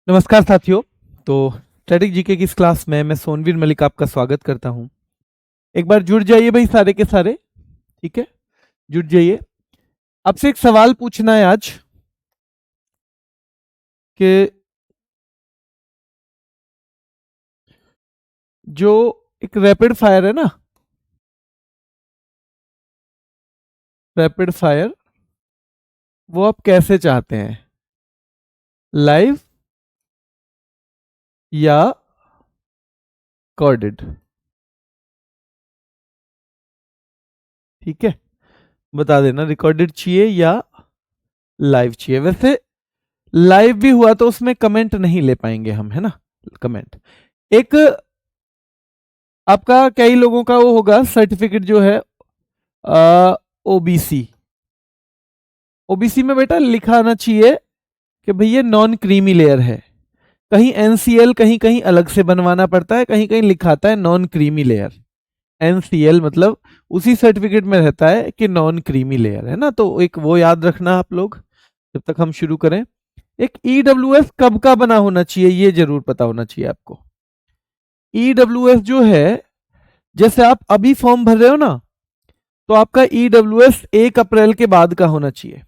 नमस्कार साथियों। तो स्टैटिक जीके की इस क्लास में मैं सोनवीर मलिक आपका स्वागत करता हूं। एक बार जुड़ जाइए भाई सारे के सारे, ठीक है, जुड़ जाइए। आपसे एक सवाल पूछना है आज कि जो एक रैपिड फायर है ना, रैपिड फायर वो आप कैसे चाहते हैं, लाइव या रिकॉर्डेड? ठीक है, बता देना रिकॉर्डेड चाहिए या लाइव चाहिए। वैसे लाइव भी हुआ तो उसमें कमेंट नहीं ले पाएंगे हम, है ना। कमेंट एक आपका कई लोगों का वो होगा सर्टिफिकेट जो है ओबीसी। ओबीसी में बेटा लिखा आना चाहिए कि भैया नॉन क्रीमी लेयर है। कहीं एनसीएल कहीं कहीं अलग से बनवाना पड़ता है, कहीं कहीं लिखाता है नॉन क्रीमी लेयर। एनसीएल मतलब उसी सर्टिफिकेट में रहता है कि नॉन क्रीमी लेयर है ना। तो एक वो याद रखना आप लोग जब तक हम शुरू करें। एक ईडब्ल्यूएस कब का बना होना चाहिए ये जरूर पता होना चाहिए आपको। ईडब्ल्यूएस जो है, जैसे आप अभी फॉर्म भर रहे हो ना, तो आपका ईडब्ल्यूएस 1 अप्रैल के बाद का होना चाहिए।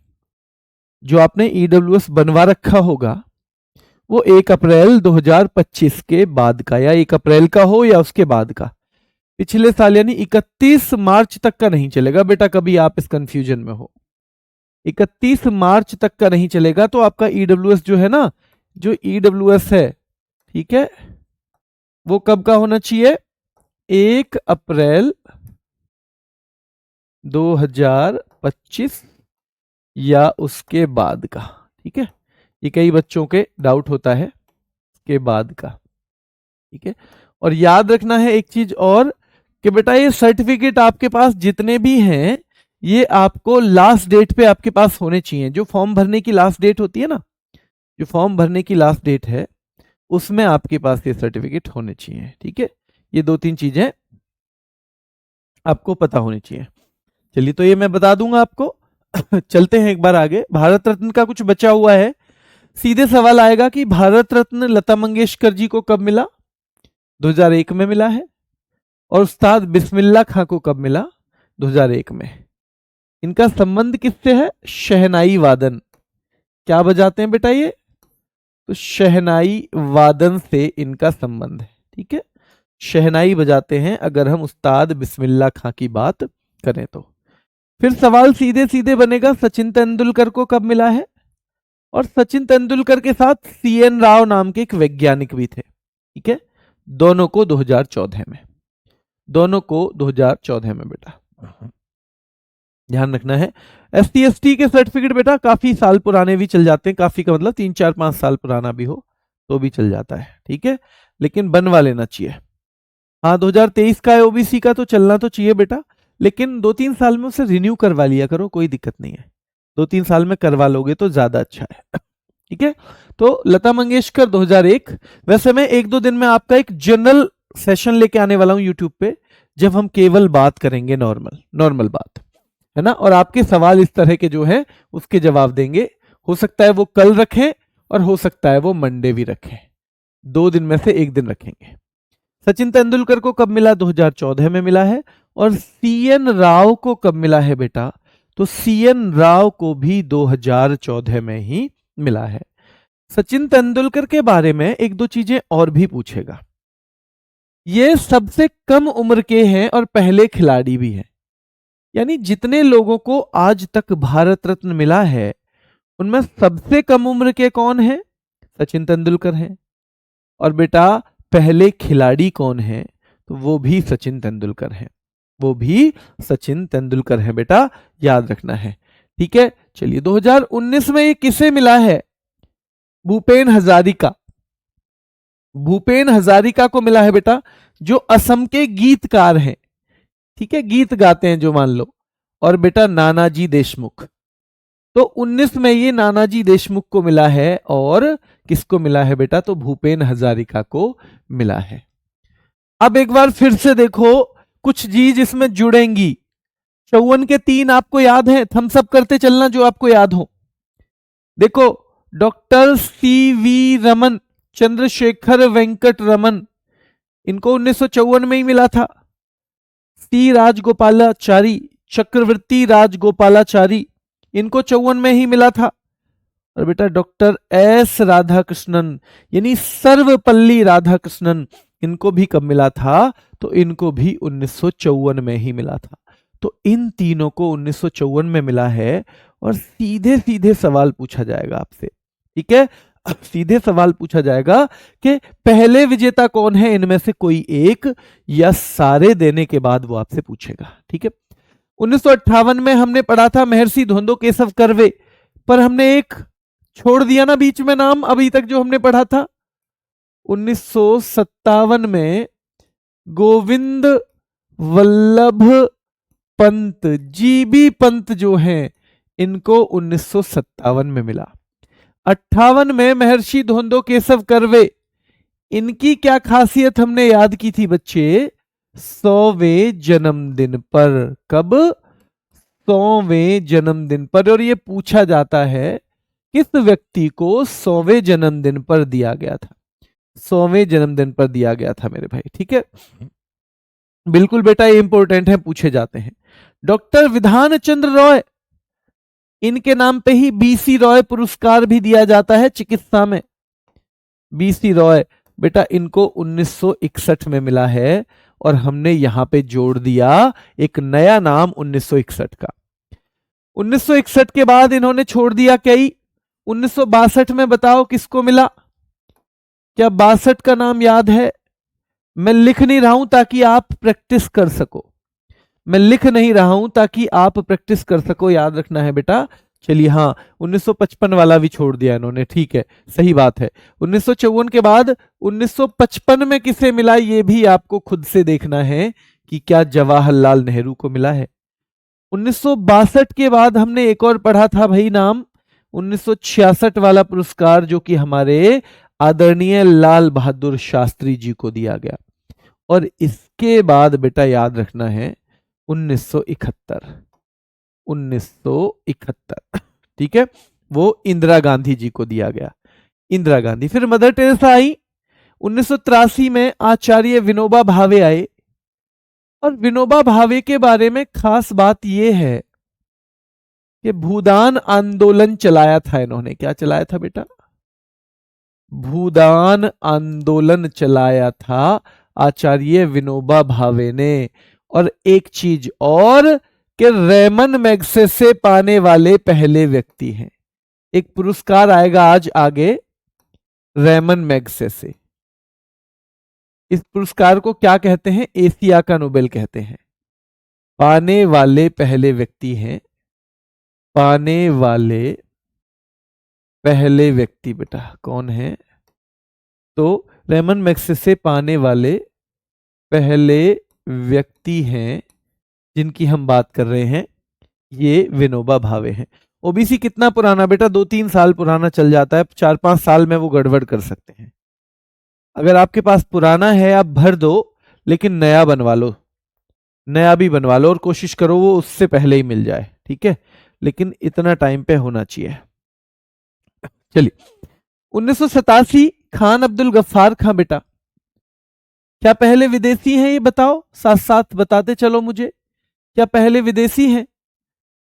जो आपने ईडब्ल्यूएस बनवा रखा होगा वो 1 अप्रैल 2025 के बाद का, या 1 अप्रैल का हो या उसके बाद का। पिछले साल यानी 31 मार्च तक का नहीं चलेगा बेटा, कभी आप इस कंफ्यूजन में हो। 31 मार्च तक का नहीं चलेगा। तो आपका ईडब्ल्यूएस जो है ना, जो ईडब्ल्यूएस है, ठीक है, वो कब का होना चाहिए? 1 अप्रैल 2025 या उसके बाद का। ठीक है, ये कई बच्चों के डाउट होता है के बाद का। ठीक है, और याद रखना है एक चीज और कि बेटा ये सर्टिफिकेट आपके पास जितने भी हैं ये आपको लास्ट डेट पे आपके पास होने चाहिए। जो फॉर्म भरने की लास्ट डेट होती है ना, जो फॉर्म भरने की लास्ट डेट है उसमें आपके पास ये सर्टिफिकेट होने चाहिए। ठीक है, ये 2-3 चीजें आपको पता होनी चाहिए। चलिए, तो ये मैं बता दूंगा आपको। चलते हैं एक बार आगे। भारत रत्न का कुछ बचा हुआ है। सीधे सवाल आएगा कि भारत रत्न लता मंगेशकर जी को कब मिला? 2001 में मिला है। और उस्ताद बिस्मिल्लाह खां को कब मिला? 2001 में। इनका संबंध किससे है? शहनाई वादन। क्या बजाते हैं बेटा ये? तो शहनाई वादन से इनका संबंध है। ठीक है, शहनाई बजाते हैं अगर हम उस्ताद बिस्मिल्लाह खां की बात करें तो। फिर सवाल सीधे सीधे बनेगा, सचिन तेंदुलकर को कब मिला है? और सचिन तेंदुलकर के साथ सीएन राव नाम के एक वैज्ञानिक भी थे। ठीक है, दोनों को 2014 में, दोनों को 2014 में बेटा ध्यान रखना है। ST/ST के सर्टिफिकेट बेटा काफी साल पुराने भी चल जाते हैं। काफी का मतलब 3-4-5 साल पुराना भी हो तो भी चल जाता है। ठीक है, लेकिन बनवा लेना चाहिए। हाँ, 2023 का है ओबीसी का, तो चलना तो चाहिए बेटा, लेकिन 2-3 साल में उसे रिन्यू करवा लिया करो, कोई दिक्कत नहीं है। 2-3 साल में करवा लोगे तो ज्यादा अच्छा है। ठीक है, तो लता मंगेशकर 2001। वैसे मैं 1-2 दिन में आपका एक जनरल सेशन लेके आने वाला हूं यूट्यूब पे, जब हम केवल बात करेंगे, नॉर्मल नॉर्मल बात, है ना। और आपके सवाल इस तरह के जो है उसके जवाब देंगे। हो सकता है वो कल रखें और हो सकता है वो मंडे भी रखें। 2 दिन में से 1 दिन रखेंगे। सचिन तेंदुलकर को कब मिला? 2014 में मिला है। और सीएन राव को कब मिला है बेटा? तो सीएन राव को भी 2014 में ही मिला है। सचिन तेंदुलकर के बारे में 1-2 चीजें और भी पूछेगा। ये सबसे कम उम्र के हैं और पहले खिलाड़ी भी हैं। यानी जितने लोगों को आज तक भारत रत्न मिला है उनमें सबसे कम उम्र के कौन हैं? सचिन तेंदुलकर हैं। और बेटा पहले खिलाड़ी कौन है? तो वो भी सचिन तेंदुलकर हैं। वो भी सचिन तेंदुलकर हैं बेटा, याद रखना है। ठीक है, चलिए 2019 में ये किसे मिला है? भूपेन हजारिका। भूपेन हजारिका को मिला है बेटा, जो असम के गीतकार हैं। ठीक है, गीत गाते हैं जो, मान लो। और बेटा नानाजी देशमुख, तो 19 में ये नानाजी देशमुख को मिला है। और किसको मिला है बेटा? तो भूपेन हजारिका को मिला है। अब एक बार फिर से देखो, कुछ चीज इसमें जुड़ेंगी। 54 के 3 आपको याद है? थम्स अप करते चलना जो आपको याद हो। देखो, डॉक्टर सी.वी. रमन, चंद्रशेखर वेंकट रमन, इनको 1954 में ही मिला था। सी राजगोपालाचारी, चक्रवर्ती राजगोपालाचारी, इनको 54 में ही मिला था। और बेटा डॉक्टर एस राधाकृष्णन यानी सर्वपल्ली राधाकृष्णन, इनको भी कब मिला था? तो इनको भी 1954 में ही मिला था। तो इन तीनों को 1954 में मिला है। और सीधे सीधे सवाल पूछा जाएगा आपसे, ठीक है, सीधे सवाल पूछा जाएगा कि पहले विजेता कौन है, इनमें से कोई एक या सारे देने के बाद वो आपसे पूछेगा, ठीक है। 1958 में हमने पढ़ा था महर्षि धोंदो केशव कर्वे, पर हमने एक छोड़ दिया ना बीच में नाम, अभी तक जो हमने पढ़ा था। 1957 में गोविंद वल्लभ पंत, जीबी पंत जो हैं, इनको 1957 में मिला। 58 में महर्षि धोंदो केशव कर्वे, इनकी क्या खासियत हमने याद की थी बच्चे? 100वें जन्मदिन पर। कब? 100वें जन्मदिन पर। और ये पूछा जाता है किस व्यक्ति को 100वें जन्मदिन पर दिया गया था? 100वें जन्मदिन पर दिया गया था मेरे भाई, ठीक है। बिल्कुल बेटा, ये इंपॉर्टेंट है, पूछे जाते हैं। डॉक्टर विधान चंद्र रॉय, इनके नाम पे ही बीसी रॉय पुरस्कार भी दिया जाता है चिकित्सा में। बीसी रॉय बेटा, इनको 1961 में मिला है। और हमने यहां पे जोड़ दिया एक नया नाम 1961 का। 1961 के बाद इन्होंने छोड़ दिया कई। 1962 में बताओ किसको मिला? क्या 62 का नाम याद है? मैं लिख नहीं रहा हूं ताकि आप प्रैक्टिस कर सको, मैं लिख नहीं रहा हूं ताकि आप प्रैक्टिस कर सको, याद रखना है बेटा। चलिए हाँ, 1955 वाला भी छोड़ दिया इन्होंने, ठीक है, सही बात है। 1954 के बाद 1955 में किसे मिला, ये भी आपको खुद से देखना है कि क्या जवाहरलाल नेहरू को मिला है। 1962 के बाद हमने एक और पढ़ा था भाई नाम, 1966 वाला पुरस्कार, जो कि हमारे आदरणीय लाल बहादुर शास्त्री जी को दिया गया। और इसके बाद बेटा याद रखना है 1971, ठीक है, वो इंदिरा गांधी जी को दिया गया, इंदिरा गांधी। फिर मदर टेरेसा आई। 1983 में आचार्य विनोबा भावे आए। और विनोबा भावे के बारे में खास बात यह है कि भूदान आंदोलन चलाया था इन्होंने। क्या चलाया था बेटा? भूदान आंदोलन चलाया था आचार्य विनोबा भावे ने। और एक चीज और कि रेमन मैग्सेसे पाने वाले पहले व्यक्ति हैं। एक पुरस्कार आएगा आज आगे, रेमन मैग्सेसे। इस पुरस्कार को क्या कहते हैं? एशिया का नोबेल कहते हैं। पाने वाले पहले व्यक्ति हैं, पाने वाले पहले व्यक्ति बेटा कौन है? तो रेमन मैग्सेसे पाने वाले पहले व्यक्ति हैं जिनकी हम बात कर रहे हैं, ये विनोबा भावे हैं। ओबीसी कितना पुराना बेटा? 2-3 साल पुराना चल जाता है, 4-5 साल में वो गड़बड़ कर सकते हैं। अगर आपके पास पुराना है आप भर दो, लेकिन नया बनवा लो, नया भी बनवा लो और कोशिश करो वो उससे पहले ही मिल जाए, ठीक है, लेकिन इतना टाइम पे होना चाहिए। चलिए 1987 खान अब्दुल गफ्फार खां बेटा, क्या पहले विदेशी हैं? ये बताओ, साथ साथ बताते चलो मुझे, क्या पहले विदेशी हैं?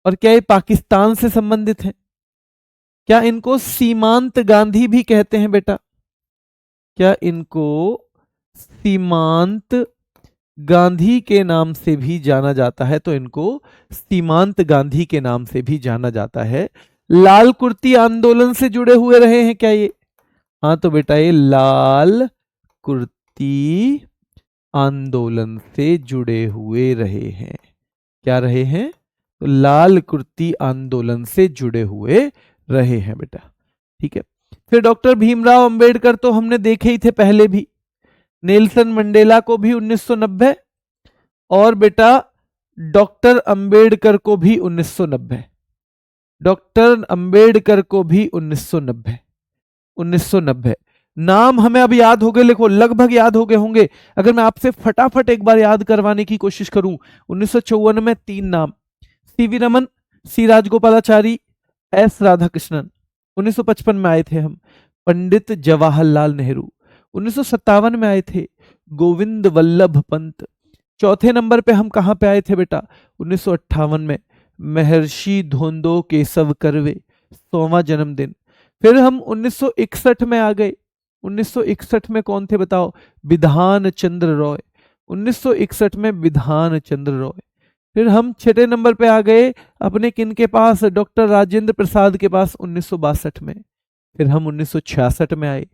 और क्या ये पाकिस्तान से संबंधित हैं? क्या इनको सीमांत गांधी भी कहते हैं बेटा? क्या इनको सीमांत गांधी के नाम से भी जाना जाता है? तो इनको सीमांत गांधी के नाम से भी जाना जाता है। लाल कुर्ती आंदोलन से जुड़े हुए रहे हैं क्या ये? हाँ तो बेटा ये लाल कुर्ती आंदोलन से जुड़े हुए रहे हैं। क्या रहे हैं? तो लाल कुर्ती आंदोलन से जुड़े हुए रहे हैं बेटा, ठीक है। फिर डॉक्टर भीमराव अंबेडकर तो हमने देखे ही थे पहले भी, नेल्सन मंडेला को भी 1990, और बेटा डॉक्टर अंबेडकर को भी 1990, डॉक्टर अंबेडकर को भी 1990 नाम हमें अब याद हो गए, लिखो लगभग याद हो गए होंगे। अगर मैं आपसे फटाफट एक बार याद करवाने की कोशिश करूं, 1954 में 3 नाम, सीवी रमन, सी राजगोपालाचारी, एस राधाकृष्णन। 1955 में आए थे हम पंडित जवाहरलाल नेहरू। 1957 में आए थे गोविंद वल्लभ पंत। चौथे नंबर पे हम कहाँ पे आए थे बेटा? 1958 में महर्षि धोंदो केशव कर्वे, 100वां जन्मदिन। फिर हम 1961 में आ गए। 1961 में कौन थे बताओ? विधान चंद्र रॉय। 1961 में विधान चंद्र रॉय। फिर हम छठे नंबर पे आ गए अपने किन के पास? डॉक्टर राजेंद्र प्रसाद के पास, 1962 में। फिर हम 1966 में आए,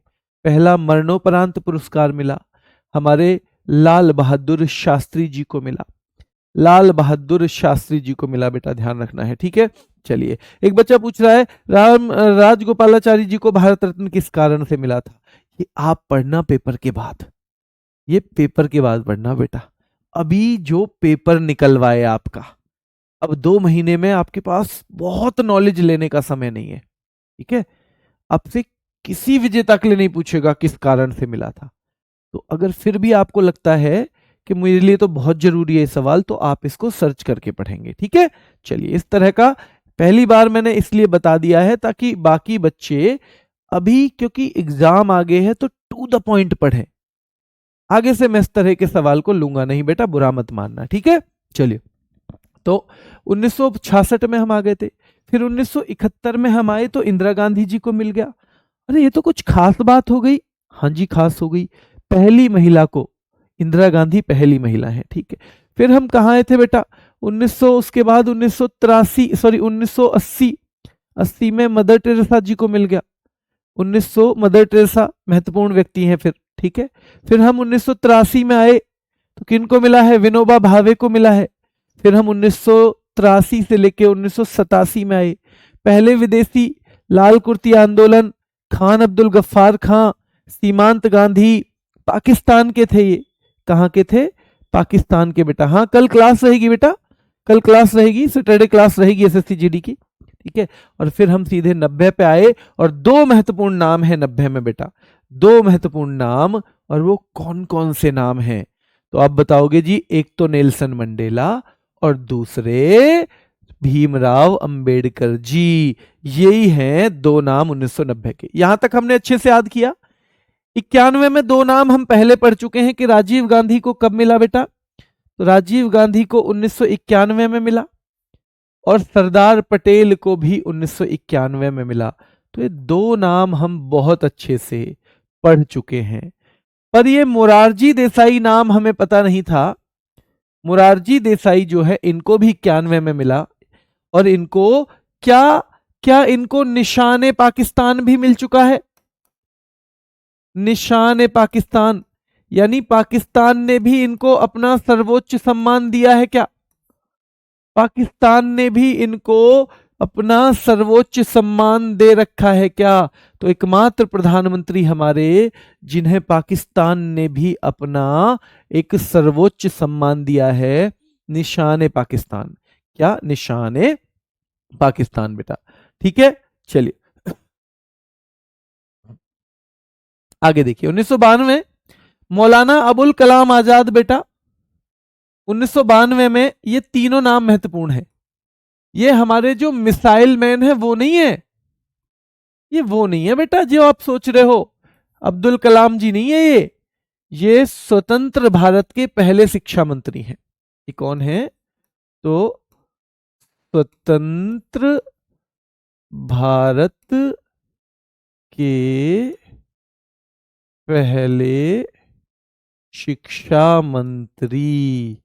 पहला मरणोपरांत पुरस्कार मिला हमारे लाल बहादुर शास्त्री जी को मिला। लाल बहादुर शास्त्री जी को मिला बेटा, ध्यान रखना है, ठीक है। चलिए, एक बच्चा पूछ रहा है राजगोपालाचारी जी को भारत रत्न किस कारण से मिला था? ये आप पढ़ना पेपर के बाद, ये पेपर के बाद पढ़ना बेटा। अभी जो पेपर निकलवाए आपका, अब 2 महीने में आपके पास बहुत नॉलेज लेने का समय नहीं है, ठीक है। आपसे किसी विजेता के लिए नहीं पूछेगा किस कारण से मिला था। तो अगर फिर भी आपको लगता है कि मेरे लिए तो बहुत जरूरी है सवाल, तो आप इसको सर्च करके पढ़ेंगे, ठीक है। चलिए, इस तरह का पहली बार मैंने इसलिए बता दिया है ताकि बाकी बच्चे अभी, क्योंकि एग्जाम आगे है, तो टू द पॉइंट पढ़ें। आगे से मैं इस तरह के सवाल को लूंगा नहीं बेटा, बुरा मत मानना, ठीक है। चलिए, तो 1966 में हम आ गए थे। फिर 1971 में हम आए तो इंदिरा गांधी जी को मिल गया। अरे ये तो कुछ खास बात हो गई। हाँ जी, खास हो गई। पहली महिला को, इंदिरा गांधी पहली महिला है, ठीक है। फिर हम कहाँ आए थे बेटा? 1900, उसके बाद 1980 में मदर टेरेसा जी को मिल गया। 1900 मदर टेरेसा महत्वपूर्ण व्यक्ति हैं फिर, ठीक है। फिर हम 1983 में आए तो किन को मिला है? विनोबा भावे को मिला है। फिर हम 1983 से लेके 1987 में आए, पहले विदेशी लाल कुर्ती आंदोलन, खान अब्दुल गफ्फार खां, सीमांत गांधी, पाकिस्तान के थे ये। कहाँ के थे? पाकिस्तान के बेटा। हाँ, कल क्लास रहेगी बेटा, कल क्लास रहेगी, सैटरडे क्लास रहेगी एसएससी जीडी की, ठीक है। और फिर हम सीधे 90 पे आए और 2 महत्वपूर्ण नाम है 90 में बेटा, 2 महत्वपूर्ण नाम। और वो कौन कौन से नाम हैं? तो आप बताओगे जी, एक तो नेल्सन मंडेला और दूसरे भीमराव अंबेडकर जी। यही हैं 2 नाम 1990 के। यहां तक हमने अच्छे से याद किया। 91 में 2 नाम हम पहले पढ़ चुके हैं कि राजीव गांधी को कब मिला बेटा? तो राजीव गांधी को 1991 में मिला और सरदार पटेल को भी 1991 में मिला। तो ये 2 नाम हम बहुत अच्छे से पढ़ चुके हैं। पर ये मोरारजी देसाई नाम हमें पता नहीं था। मोरारजी देसाई जो है, इनको भी 91 में मिला। और इनको क्या इनको निशान पाकिस्तान भी मिल चुका है? निशान पाकिस्तान, यानी पाकिस्तान ने भी इनको अपना सर्वोच्च सम्मान दिया है क्या? पाकिस्तान ने भी इनको अपना सर्वोच्च सम्मान दे रखा है क्या? तो एकमात्र प्रधानमंत्री हमारे जिन्हें पाकिस्तान ने भी अपना एक सर्वोच्च सम्मान दिया है, निशान पाकिस्तान। क्या? निशान पाकिस्तान बेटा, ठीक है। चलिए आगे देखिए, 1992 मौलाना अबुल कलाम आजाद बेटा। 1992 में ये तीनों नाम महत्वपूर्ण है। ये हमारे जो मिसाइल मैन है वो नहीं है, ये वो नहीं है बेटा जो आप सोच रहे हो, अब्दुल कलाम जी नहीं है ये स्वतंत्र भारत के पहले शिक्षा मंत्री हैं। ये कौन है? तो स्वतंत्र भारत के पहले शिक्षा मंत्री।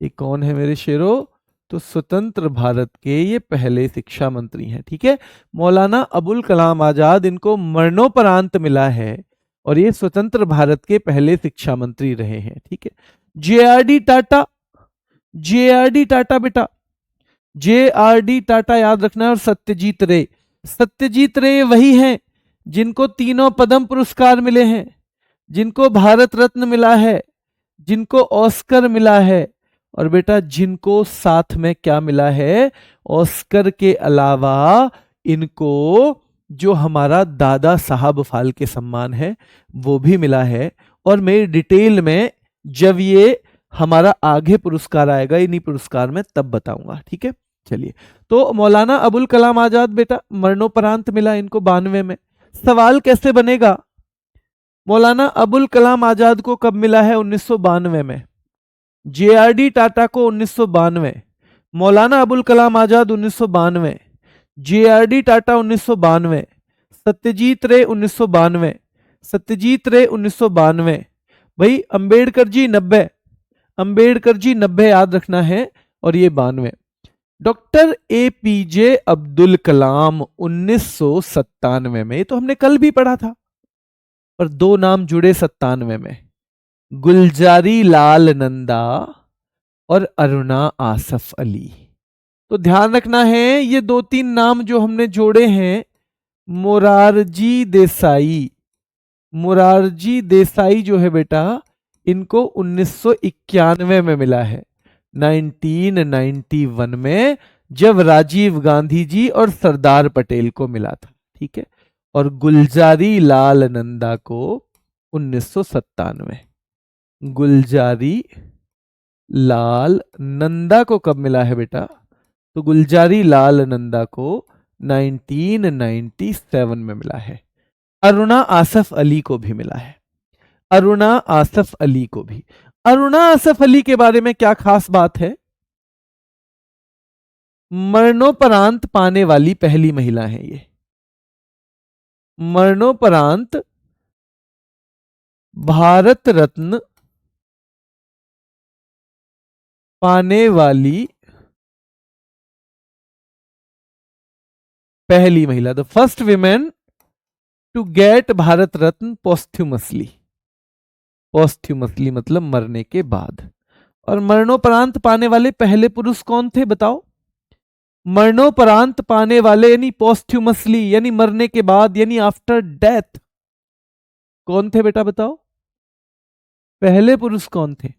ये कौन है मेरे शेरों? तो स्वतंत्र भारत के ये पहले शिक्षा मंत्री हैं, ठीक है। मौलाना अबुल कलाम आजाद, इनको मरणोपरांत मिला है और ये स्वतंत्र भारत के पहले शिक्षा मंत्री रहे हैं, ठीक है। जेआरडी टाटा, जेआरडी टाटा बेटा, जेआरडी टाटा याद रखना है। और सत्यजीत रे, सत्यजीत रे वही हैं जिनको तीनों पद्म पुरस्कार मिले हैं, जिनको भारत रत्न मिला है, जिनको ऑस्कर मिला है, और बेटा जिनको साथ में क्या मिला है? ऑस्कर के अलावा इनको जो हमारा दादा साहब फाल्के सम्मान है वो भी मिला है। और मैं डिटेल में जब ये हमारा आगे पुरस्कार आएगा इन्हीं पुरस्कार में तब बताऊंगा, ठीक है। चलिए, तो मौलाना अबुल कलाम आजाद बेटा मरणोपरांत मिला इनको 92 में। सवाल कैसे बनेगा, मौलाना अबुल कलाम आजाद को कब मिला है? 1992 में। जेआरडी टाटा को 1992, मौलाना अबुल कलाम आजाद 1992, जेआरडी टाटा 1992, सत्यजीत रे 1992, सत्यजीत रे 1992, भाई अंबेडकर जी 90, अंबेडकर जी 90 याद रखना है, और ये 92। डॉक्टर एपीजे अब्दुल कलाम 1997 में, ये तो हमने कल भी पढ़ा था, पर दो नाम जुड़े 97 में, गुलजारी लाल नंदा और अरुणा आसफ अली। तो ध्यान रखना है ये दो तीन नाम जो हमने जोड़े हैं, मोरारजी देसाई, मोरारजी देसाई जो है बेटा इनको 1991 में मिला है, 1991 में, जब राजीव गांधी जी और सरदार पटेल को मिला था, ठीक है। और गुलजारी लाल नंदा को 1997। गुलजारी लाल नंदा को कब मिला है बेटा? तो गुलजारी लाल नंदा को 1997 में मिला है। अरुणा आसफ अली को भी मिला है, अरुणा आसफ अली को भी। अरुणा आसफ अली के बारे में क्या खास बात है? मरणोपरांत पाने वाली पहली महिला है ये, मरणोपरांत भारत रत्न पाने वाली पहली महिला, the first women to get Bharat Ratna posthumously, posthumously मतलब मरने के बाद। और मरणोपरांत पाने वाले पहले पुरुष कौन थे बताओ? मरणोपरांत पाने वाले यानी पोस्ट्यूमसली यानी मरने के बाद यानी आफ्टर डेथ, कौन थे बेटा बताओ? पहले पुरुष कौन थे?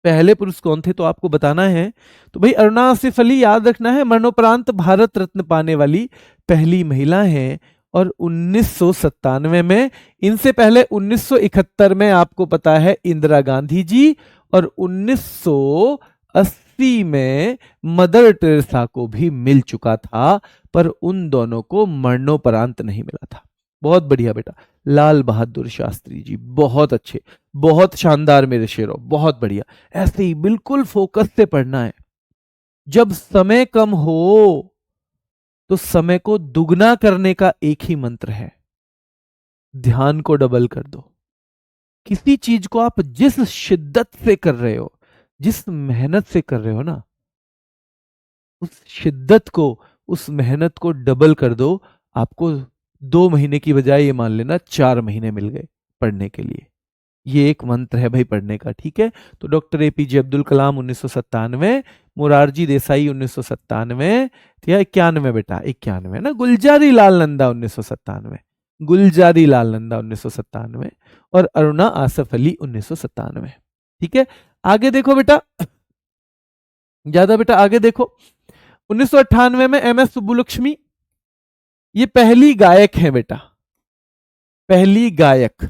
पहले पुरुष कौन थे तो आपको बताना है। तो भाई अरुणा आसिफ अली याद रखना है, मरणोपरांत भारत रत्न पाने वाली पहली महिला है, और 1997 में। इनसे पहले 1971 में आपको पता है इंदिरा गांधी जी, और 1980 में मदर टेरेसा को भी मिल चुका था, पर उन दोनों को मरणोपरांत नहीं मिला था। बहुत बढ़िया बेटा, लाल बहादुर शास्त्री जी बहुत अच्छे, बहुत शानदार मेरे शेरों, बहुत बढ़िया। ऐसे ही बिल्कुल फोकस से पढ़ना है। जब समय कम हो तो समय को दुगना करने का एक ही मंत्र है, ध्यान को डबल कर दो। किसी चीज को आप जिस शिद्दत से कर रहे हो, जिस मेहनत से कर रहे हो ना, उस शिद्दत को, उस मेहनत को डबल कर दो। आपको 2 महीने की बजाय ये मान लेना 4 महीने मिल गए पढ़ने के लिए। ये एक मंत्र है भाई पढ़ने का, ठीक है। तो डॉक्टर एपीजे अब्दुल कलाम 1997, मोरारजी देसाई 1997, या 91 बेटा, 91 ना। गुलजारी लाल नंदा 1997, गुलजारी लाल नंदा 1997, और अरुणा आसफ अली 1997, ठीक है। आगे देखो बेटा, ज्यादा बेटा आगे देखो। 1998 में एमएस सुब्बुलक्ष्मी, ये पहली गायक है बेटा, पहली गायक,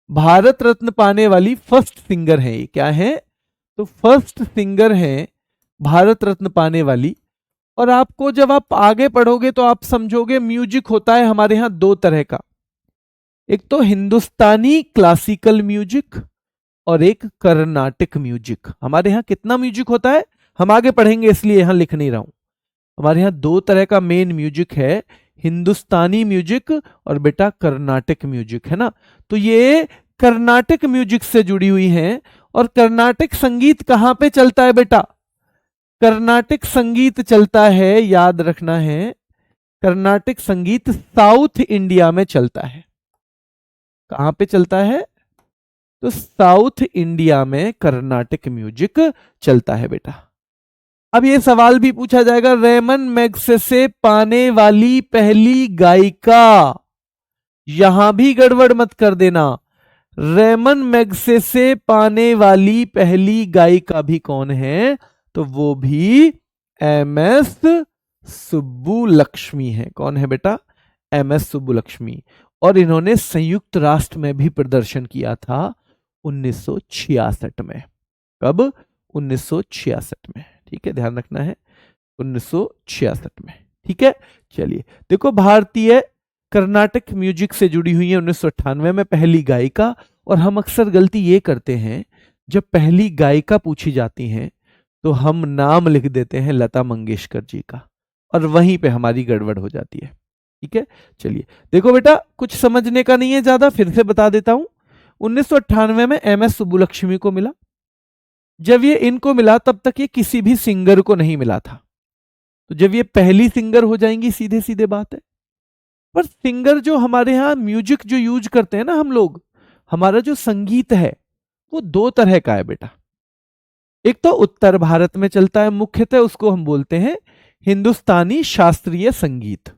भारत रत्न पाने वाली फर्स्ट सिंगर है ये। क्या है? तो फर्स्ट सिंगर है भारत रत्न पाने वाली। और आपको जब आप आगे पढ़ोगे तो आप समझोगे म्यूजिक होता है हमारे यहां 2 तरह का, एक तो हिंदुस्तानी क्लासिकल म्यूजिक और एक कर्नाटिक म्यूजिक। हमारे यहां कितना म्यूजिक होता है हम आगे पढ़ेंगे, इसलिए यहां लिख नहीं रहा हूं। हमारे यहां 2 तरह का मेन म्यूजिक है, हिंदुस्तानी म्यूजिक और बेटा कर्नाटिक म्यूजिक, है ना। तो ये कर्नाटिक म्यूजिक से जुड़ी हुई हैं। और कर्नाटिक संगीत कहां पे चलता है बेटा? कर्नाटिक संगीत चलता है, याद रखना है, कर्नाटिक संगीत साउथ इंडिया में चलता है। कहां पे चलता है? तो साउथ इंडिया में कर्नाटिक म्यूजिक चलता है बेटा। अब ये सवाल भी पूछा जाएगा, रेमन मैग्सेसे पाने वाली पहली गायिका, यहां भी गड़बड़ मत कर देना। रेमन मैग्सेसे पाने वाली पहली गायिका भी कौन है? तो वो भी एमएस सुब्बुलक्ष्मी है। कौन है बेटा? एमएस सुब्बुलक्ष्मी। और इन्होंने संयुक्त राष्ट्र में भी प्रदर्शन किया था 1966 में। कब? 1966 में, ठीक है, ध्यान रखना है। 1966 में। ठीक है, चलिए देखो, भारतीय कर्नाटक म्यूजिक से जुड़ी हुई है 1998 में पहली गायिका। और हम अक्सर गलती ये करते हैं, जब पहली गायिका पूछी जाती हैं तो हम नाम लिख देते हैं लता मंगेशकर जी का, और वहीं पे हमारी गड़बड़ हो जाती है। ठीक है, चलिए देखो बेटा, कुछ समझने का नहीं है ज्यादा, फिर से बता देता हूं। 1998 में MS सुब्बुलक्ष्मी को मिला। जब ये इनको मिला तब तक ये किसी भी सिंगर को नहीं मिला था। तो जब ये पहली सिंगर हो जाएंगी, सीधे सीधे बात है। पर सिंगर जो हमारे यहाँ म्यूजिक जो यूज करते हैं ना हम लोग, हमारा जो संगीत है वो दो तरह का है बेटा। एक तो उत्तर भारत में चलता है मुख्यतः, उसको हम बोलते हैं हिंदुस्तानी शास्त्रीय संगीत,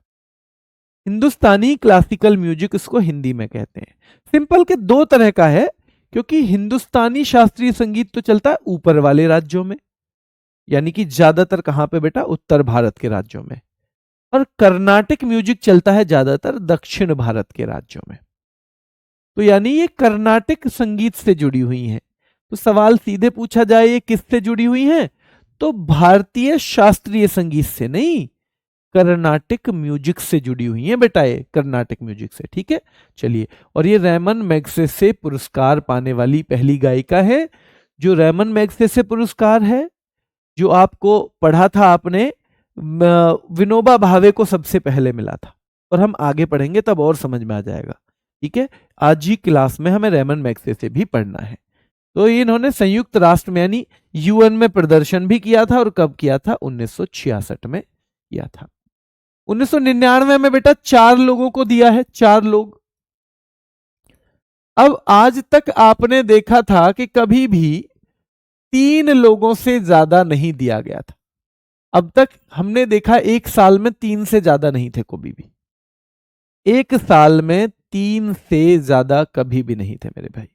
हिंदुस्तानी क्लासिकल म्यूजिक इसको हिंदी में कहते हैं। सिंपल के दो तरह का है, क्योंकि हिंदुस्तानी शास्त्रीय संगीत तो चलता है ऊपर वाले राज्यों में, यानी कि ज्यादातर कहां पे बेटा, उत्तर भारत के राज्यों में। और कर्नाटक म्यूजिक चलता है ज्यादातर दक्षिण भारत के राज्यों में। तो यानी ये कर्नाटक संगीत से जुड़ी हुई हैं। तो सवाल सीधे पूछा जाए ये किससे जुड़ी हुई हैं, तो भारतीय शास्त्रीय संगीत से नहीं, कर्नाटक म्यूजिक से जुड़ी हुई हैं बेटा, ये कर्नाटक म्यूजिक से। ठीक है, चलिए, और ये रैमन मैग्सेसे पुरस्कार पाने वाली पहली गायिका है। जो रैमन मैग्सेसे पुरस्कार है, जो आपको पढ़ा था आपने, विनोबा भावे को सबसे पहले मिला था, और हम आगे पढ़ेंगे तब और समझ में आ जाएगा। ठीक है, आज ही क्लास में हमें रैमन मैग्सेसे भी पढ़ना है। तो इन्होंने संयुक्त राष्ट्र में यानी UN में प्रदर्शन भी किया था, और कब किया था, 1966 में किया था। 1999 में बेटा 4 लोगों को दिया है, 4 लोग। अब आज तक आपने देखा था कि कभी भी 3 लोगों से ज्यादा नहीं दिया गया था। अब तक हमने देखा एक साल में 3 से ज्यादा नहीं थे कभी भी, एक साल में 3 से ज्यादा कभी भी नहीं थे मेरे भाई।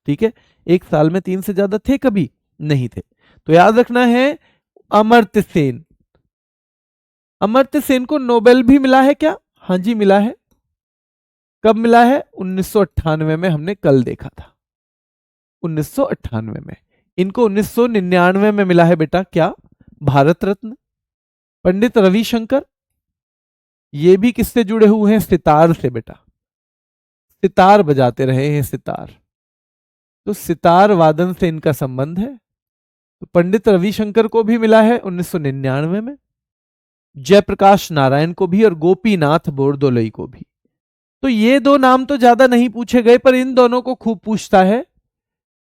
ठीक है, एक साल में 3 से ज्यादा थे कभी नहीं थे। तो याद रखना है, अमर्त्य सेन, अमर्त्य सेन को नोबेल भी मिला है क्या, हाँ जी मिला है। कब मिला है, 1998 में, हमने कल देखा था 1998 में। इनको 1999 में मिला है बेटा क्या, भारत रत्न। पंडित रविशंकर, ये भी किससे जुड़े हुए हैं, सितार से बेटा, सितार बजाते रहे हैं सितार, तो सितार वादन से इनका संबंध है। तो पंडित रविशंकर को भी मिला है 1999 में, जयप्रकाश नारायण को भी, और गोपीनाथ बोरदोलोई को भी। तो ये दो नाम तो ज्यादा नहीं पूछे गए, पर इन दोनों को खूब पूछता है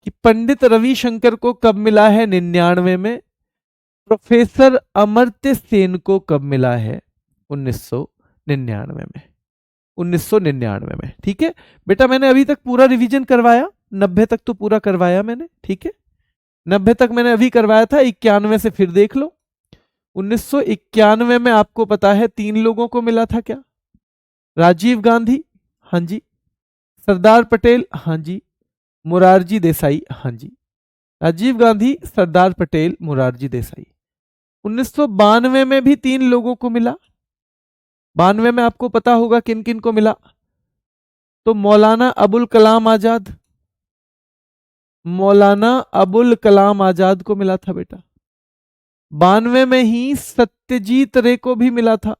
कि पंडित रविशंकर को कब मिला है, 99 में। प्रोफेसर अमर्त्य सेन को कब मिला है, 1999 में, 1999 में। ठीक है बेटा, मैंने अभी तक पूरा रिवीजन करवाया, 90 तक तो पूरा करवाया मैंने। ठीक है, 90 तक मैंने अभी करवाया था, 91 से फिर देख लो। 1991 में आपको पता है 3 लोगों को मिला था क्या, राजीव गांधी, हाँ जी, सरदार पटेल, हाँ जी, मुरारजी देसाई, हाँ जी, राजीव गांधी, सरदार पटेल, मुरारजी देसाई। 1992 में भी 3 लोगों को मिला। 92 में आपको पता होगा किन किन को मिला, तो मौलाना अबुल कलाम आजाद, मौलाना अबुल कलाम आजाद को मिला था बेटा। 92 में ही सत्यजीत रे को भी मिला था,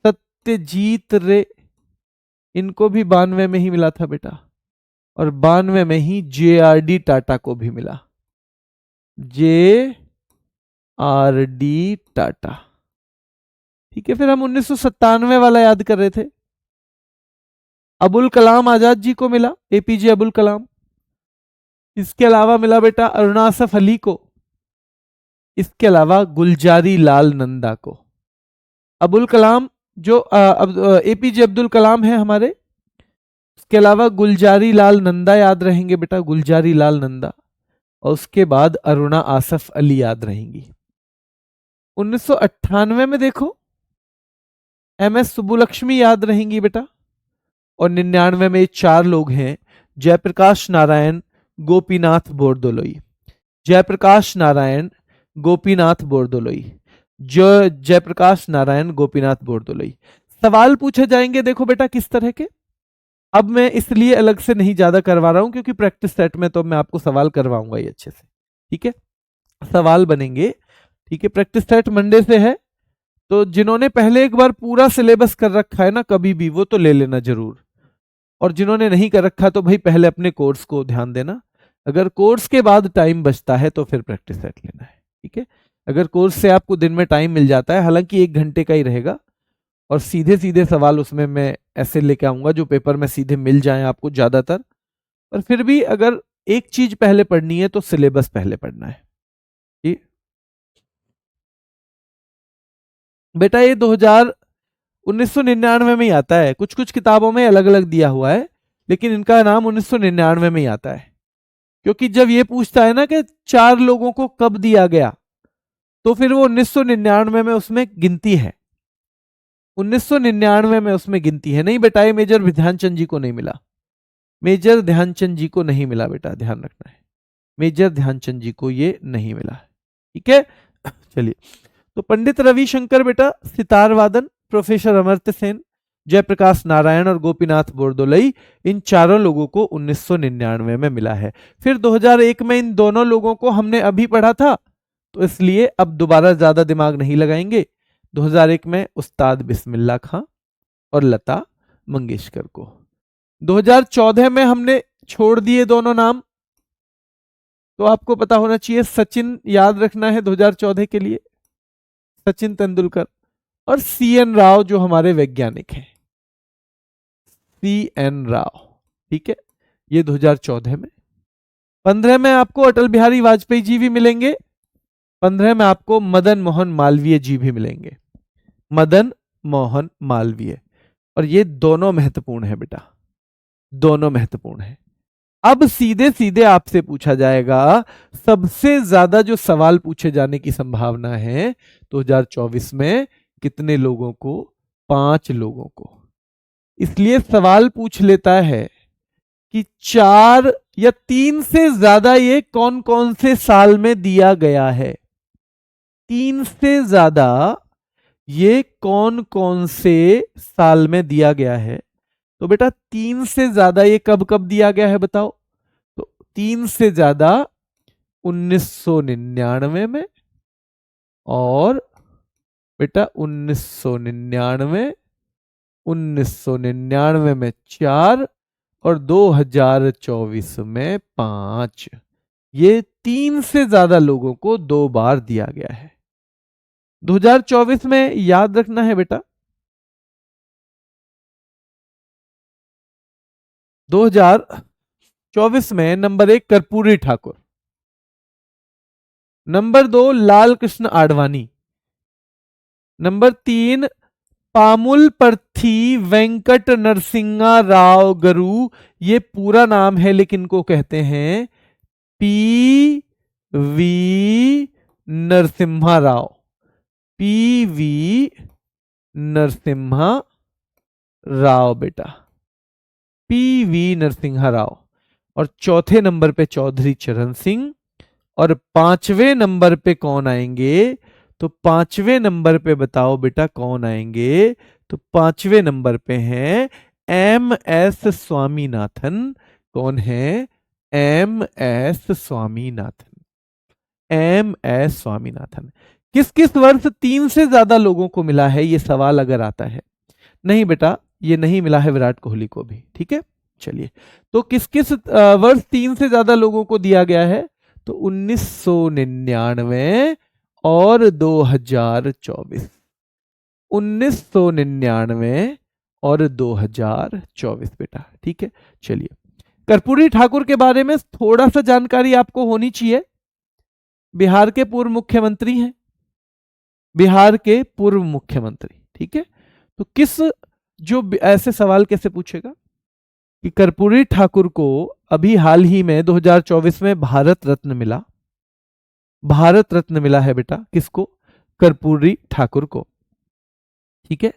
सत्यजीत रे, इनको भी 92 में ही मिला था बेटा। और 92 में ही JRD टाटा को भी मिला, JRD टाटा। ठीक है, फिर हम 1997 वाला याद कर रहे थे, अबुल कलाम आजाद जी को मिला, APJ अबुल कलाम। इसके अलावा मिला बेटा अरुणा असफ अली को, इसके अलावा गुलजारी लाल नंदा को। अबुल कलाम जो APJ अब्दुल कलाम है हमारे, उसके अलावा गुलजारी लाल नंदा याद रहेंगे बेटा, गुलजारी लाल नंदा, और उसके बाद अरुणा आसफ अली याद रहेंगी। 1998 में देखो MS सुब्बुलक्ष्मी याद रहेंगी बेटा, और 99 में 4 लोग हैं, जयप्रकाश नारायण, गोपीनाथ बोरदोलोई, जयप्रकाश नारायण, गोपीनाथ बोरदोलोई, जयप्रकाश नारायण, गोपीनाथ बोरदोलोई। सवाल पूछे जाएंगे देखो बेटा किस तरह के। अब मैं इसलिए अलग से नहीं ज्यादा करवा रहा हूं क्योंकि प्रैक्टिस सेट में तो मैं आपको सवाल करवाऊंगा ही अच्छे से। ठीक है, सवाल बनेंगे। ठीक है, प्रैक्टिस सेट मंडे से है, तो जिन्होंने पहले एक बार पूरा सिलेबस कर रखा है ना कभी भी, वो तो ले लेना जरूर, और जिन्होंने नहीं कर रखा तो भाई पहले अपने कोर्स को ध्यान देना। अगर कोर्स के बाद टाइम बचता है तो फिर प्रैक्टिस सेट लेना है, ठीक है। अगर कोर्स से आपको दिन में टाइम मिल जाता है, हालांकि 1 घंटे का ही रहेगा, और सीधे सीधे सवाल उसमें मैं ऐसे लेके आऊंगा जो पेपर में सीधे मिल जाए आपको ज्यादातर, पर फिर भी अगर एक चीज पहले पढ़नी है तो सिलेबस पहले पढ़ना है। ठीक बेटा, ये 1999 में ही आता है, कुछ कुछ किताबों में अलग अलग दिया हुआ है, लेकिन इनका नाम 1999 में ही आता है, क्योंकि जब ये पूछता है ना कि 4 लोगों को कब दिया गया, तो फिर वो 1999 में उसमें गिनती है, 1999 में उसमें गिनती है। नहीं बेटा, ये मेजर ध्यानचंद जी को नहीं मिला, मेजर ध्यानचंद जी को नहीं मिला बेटा, ध्यान रखना है, मेजर ध्यानचंद जी को ये नहीं मिला, ठीक है। चलिए, तो पंडित रविशंकर बेटा सितार वादन, प्रोफेसर अमर्त्य सेन, जयप्रकाश नारायण और गोपीनाथ बोरदोलई, इन चारों लोगों को 1999 में मिला है। फिर 2001 में इन दोनों लोगों को हमने अभी पढ़ा था, तो इसलिए अब दोबारा ज्यादा दिमाग नहीं लगाएंगे। 2001 में उस्ताद बिस्मिल्लाह खां और लता मंगेशकर को। 2014 में हमने छोड़ दिए दोनों नाम, तो आपको पता होना चाहिए, सचिन याद रखना है 2014 के लिए, सचिन तेंदुलकर, और सीएन राव जो हमारे वैज्ञानिक हैं, सीएन राव, ठीक है, ये 2014 में। 15 में आपको अटल बिहारी वाजपेयी जी भी मिलेंगे, 15 में आपको मदन मोहन मालवीय जी भी मिलेंगे, मदन मोहन मालवीय, और ये दोनों महत्वपूर्ण है बेटा, दोनों महत्वपूर्ण है। अब सीधे सीधे आपसे पूछा जाएगा, सबसे ज्यादा जो सवाल पूछे जाने की संभावना है 2024 में कितने लोगों को, 5 लोगों को। इसलिए सवाल पूछ लेता है कि 4 या 3 से ज्यादा ये कौन कौन से साल में दिया गया है, 3 से ज्यादा ये कौन कौन से साल में दिया गया है। तो बेटा 3 से ज्यादा ये कब कब दिया गया है बताओ, तो 3 से ज्यादा 1999 में, और बेटा 1999 में 4, और 2024 में 5, ये 3 से ज्यादा लोगों को 2 बार दिया गया है। 2024 में याद रखना है बेटा, 2024 में number 1 Karpoori Thakur, number 2 Lal Krishna Advani, number 3 पामुलपर्थी Venkat Narasimha Rao गरू, ये पूरा नाम है लेकिन इनको कहते हैं P V Narasimha Rao, P V Narasimha Rao बेटा, पी वी नरसिम्हा राव। और चौथे नंबर पे चौधरी चरण सिंह, और 5वें नंबर पे कौन आएंगे, तो 5वें नंबर पे बताओ बेटा कौन आएंगे, तो 5वें नंबर पे हैं एम एस स्वामीनाथन। कौन है, M S Swaminathan, M S Swaminathan. किस किस वर्ष 3 से ज्यादा लोगों को मिला है, ये सवाल अगर आता है। नहीं बेटा, ये नहीं मिला है विराट कोहली को भी, ठीक है। चलिए, तो किस किस वर्ष 3 से ज्यादा लोगों को दिया गया है, तो 1999 और 2024, 1999 और 2024 बेटा, ठीक है। चलिए, कर्पूरी ठाकुर के बारे में थोड़ा सा जानकारी आपको होनी चाहिए। बिहार के पूर्व मुख्यमंत्री हैं, बिहार के पूर्व मुख्यमंत्री, ठीक है। तो किस, जो ऐसे सवाल कैसे पूछेगा कि कर्पूरी ठाकुर को अभी हाल ही में 2024 में भारत रत्न मिला, भारत रत्न मिला है बेटा किसको, कर्पूरी ठाकुर को, ठीक है।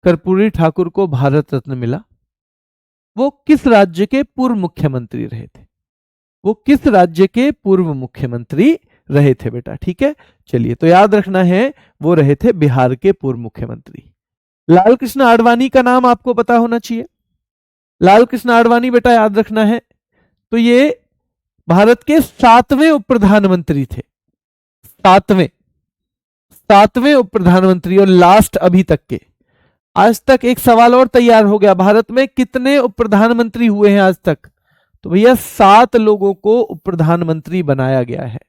कर्पूरी ठाकुर को भारत रत्न मिला। वो किस राज्य के पूर्व मुख्यमंत्री रहे थे, वो किस राज्य के पूर्व मुख्यमंत्री रहे थे बेटा, ठीक है। चलिए, तो याद रखना है वो रहे थे बिहार के पूर्व मुख्यमंत्री। लाल कृष्ण आडवाणी का नाम आपको पता होना चाहिए, लाल कृष्ण आडवाणी बेटा याद रखना है, तो ये भारत के 7वें उप प्रधानमंत्री थे, 7वें उप प्रधानमंत्री, और लास्ट अभी तक के। आज तक एक सवाल और तैयार हो गया, भारत में कितने उप प्रधानमंत्री हुए हैं आज तक? तो भैया 7 लोगों को उप प्रधानमंत्री बनाया गया है।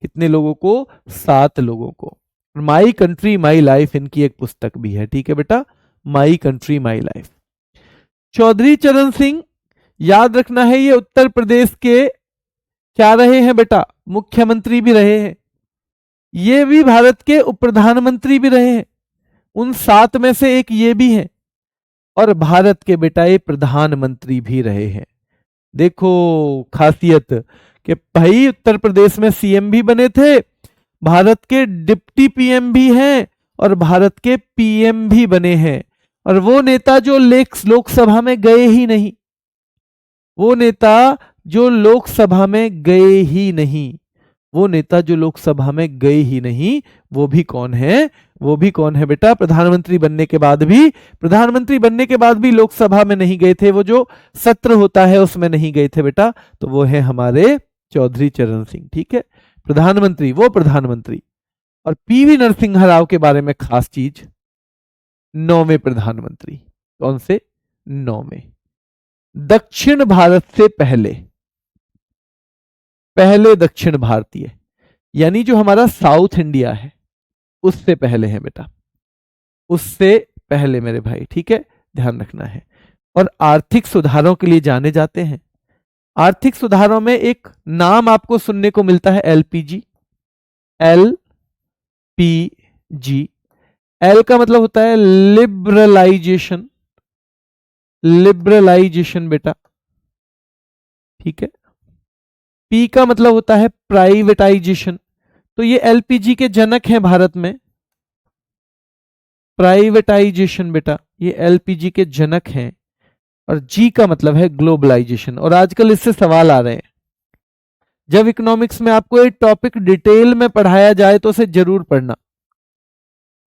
कितने लोगों को? 7 लोगों को। माई कंट्री माई लाइफ इनकी एक पुस्तक भी है, ठीक है बेटा, my country my life. Chaudhary Charan Singh, याद रखना है ये उत्तर प्रदेश के क्या रहे हैं बेटा? मुख्यमंत्री भी रहे हैं। ये भी भारत के उप प्रधानमंत्री भी रहे हैं, उन 7 में से एक ये भी हैं, और भारत के बेटा ये प्रधानमंत्री भी रहे हैं। देखो खासियत कि भाई उत्तर प्रदेश में सीएम भी बने थे, भारत के डिप्टी पीएम भी हैं, और भारत के पीएम भी बने हैं। और वो नेता जो लोकसभा में गए ही नहीं, वो नेता जो लोकसभा में गए ही नहीं, वो नेता जो लोकसभा में गए ही नहीं, वो भी कौन है? वो भी कौन है बेटा? प्रधानमंत्री बनने के बाद भी लोकसभा में नहीं गए थे, वो जो सत्र होता है उसमें नहीं गए थे बेटा, तो वो है हमारे चौधरी चरण सिंह, ठीक है। प्रधानमंत्री, वो प्रधानमंत्री। और पीवी नरसिम्हा राव के बारे में खास चीज, 9वें प्रधानमंत्री। कौन से? 9वें। दक्षिण भारत से पहले दक्षिण भारतीय, यानी जो हमारा साउथ इंडिया है उससे पहले है बेटा, उससे पहले मेरे भाई, ठीक है, ध्यान रखना है। और आर्थिक सुधारों के लिए जाने जाते हैं। आर्थिक सुधारों में एक नाम आपको सुनने को मिलता है, एलपीजी। एलपीजी, एल का मतलब होता है लिबरलाइजेशन, लिबरलाइजेशन बेटा, ठीक है। पी का मतलब होता है प्राइवेटाइजेशन। तो ये एलपीजी के जनक हैं भारत में, प्राइवेटाइजेशन बेटा, ये एलपीजी के जनक हैं। और जी का मतलब है ग्लोबलाइजेशन। और आजकल इससे सवाल आ रहे हैं, जब इकोनॉमिक्स में आपको एक टॉपिक डिटेल में पढ़ाया जाए तो उसे जरूर पढ़ना।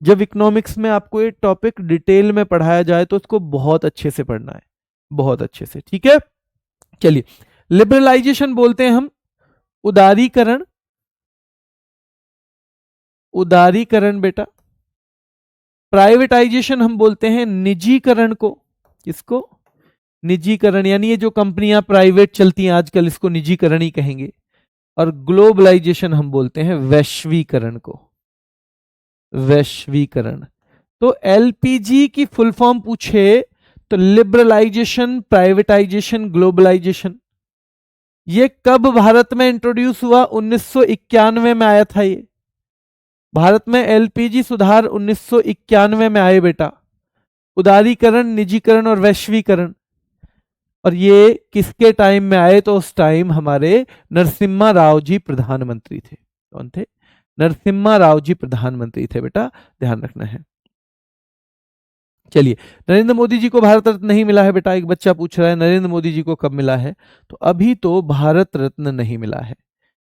जब इकोनॉमिक्स में आपको एक टॉपिक डिटेल में पढ़ाया जाए तो उसको बहुत अच्छे से पढ़ना है, बहुत अच्छे से, ठीक है। चलिए, लिबरलाइजेशन बोलते हैं हम उदारीकरण, उदारीकरण बेटा। प्राइवेटाइजेशन हम बोलते हैं निजीकरण को। किसको? निजीकरण, यानी ये जो कंपनियां प्राइवेट चलती हैं आजकल, इसको निजीकरण ही कहेंगे। और ग्लोबलाइजेशन हम बोलते हैं वैश्वीकरण को, वैश्वीकरण। तो एलपीजी की फुल फॉर्म पूछे तो लिबरलाइजेशन, प्राइवेटाइजेशन, ग्लोबलाइजेशन। ये कब भारत में इंट्रोड्यूस हुआ? 1991 में आया था ये। भारत में एलपीजी सुधार 1991 में आए बेटा। उदारीकरण, निजीकरण और वैश्वीकरण। और ये किसके टाइम में आए? तो उस टाइम हमारे नरसिम्हा राव जी प्रधानमंत्री थे। कौन थे? नरसिम्हा राव जी प्रधानमंत्री थे बेटा, ध्यान रखना है। चलिए, नरेंद्र मोदी जी को भारत रत्न नहीं मिला है बेटा। एक बच्चा पूछ रहा है नरेंद्र मोदी जी को कब मिला है? तो अभी तो भारत रत्न नहीं मिला है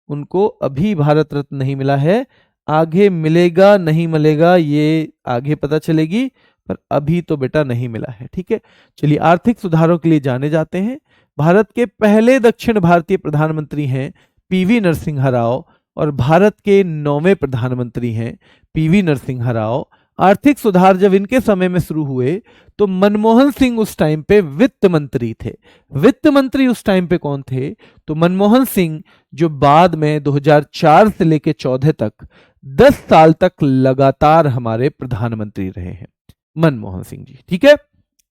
उनको, अभी भारत रत्न नहीं मिला है। आगे मिलेगा नहीं मिलेगा ये आगे पता चलेगी, पर अभी तो बेटा नहीं मिला है, ठीक है। चलिए, आर्थिक सुधारों के लिए जाने जाते हैं। भारत के पहले दक्षिण भारतीय प्रधानमंत्री हैं पीवी नरसिम्हा राव, और भारत के 9वें प्रधानमंत्री हैं पीवी नरसिम्हा राव। आर्थिक सुधार जब इनके समय में शुरू हुए तो मनमोहन सिंह उस टाइम पे वित्त मंत्री थे। वित्त मंत्री उस टाइम पे कौन थे? तो मनमोहन सिंह, जो बाद में 2004 से लेकर 14 तक 10 साल तक लगातार हमारे प्रधानमंत्री रहे हैं, मनमोहन सिंह जी, ठीक है।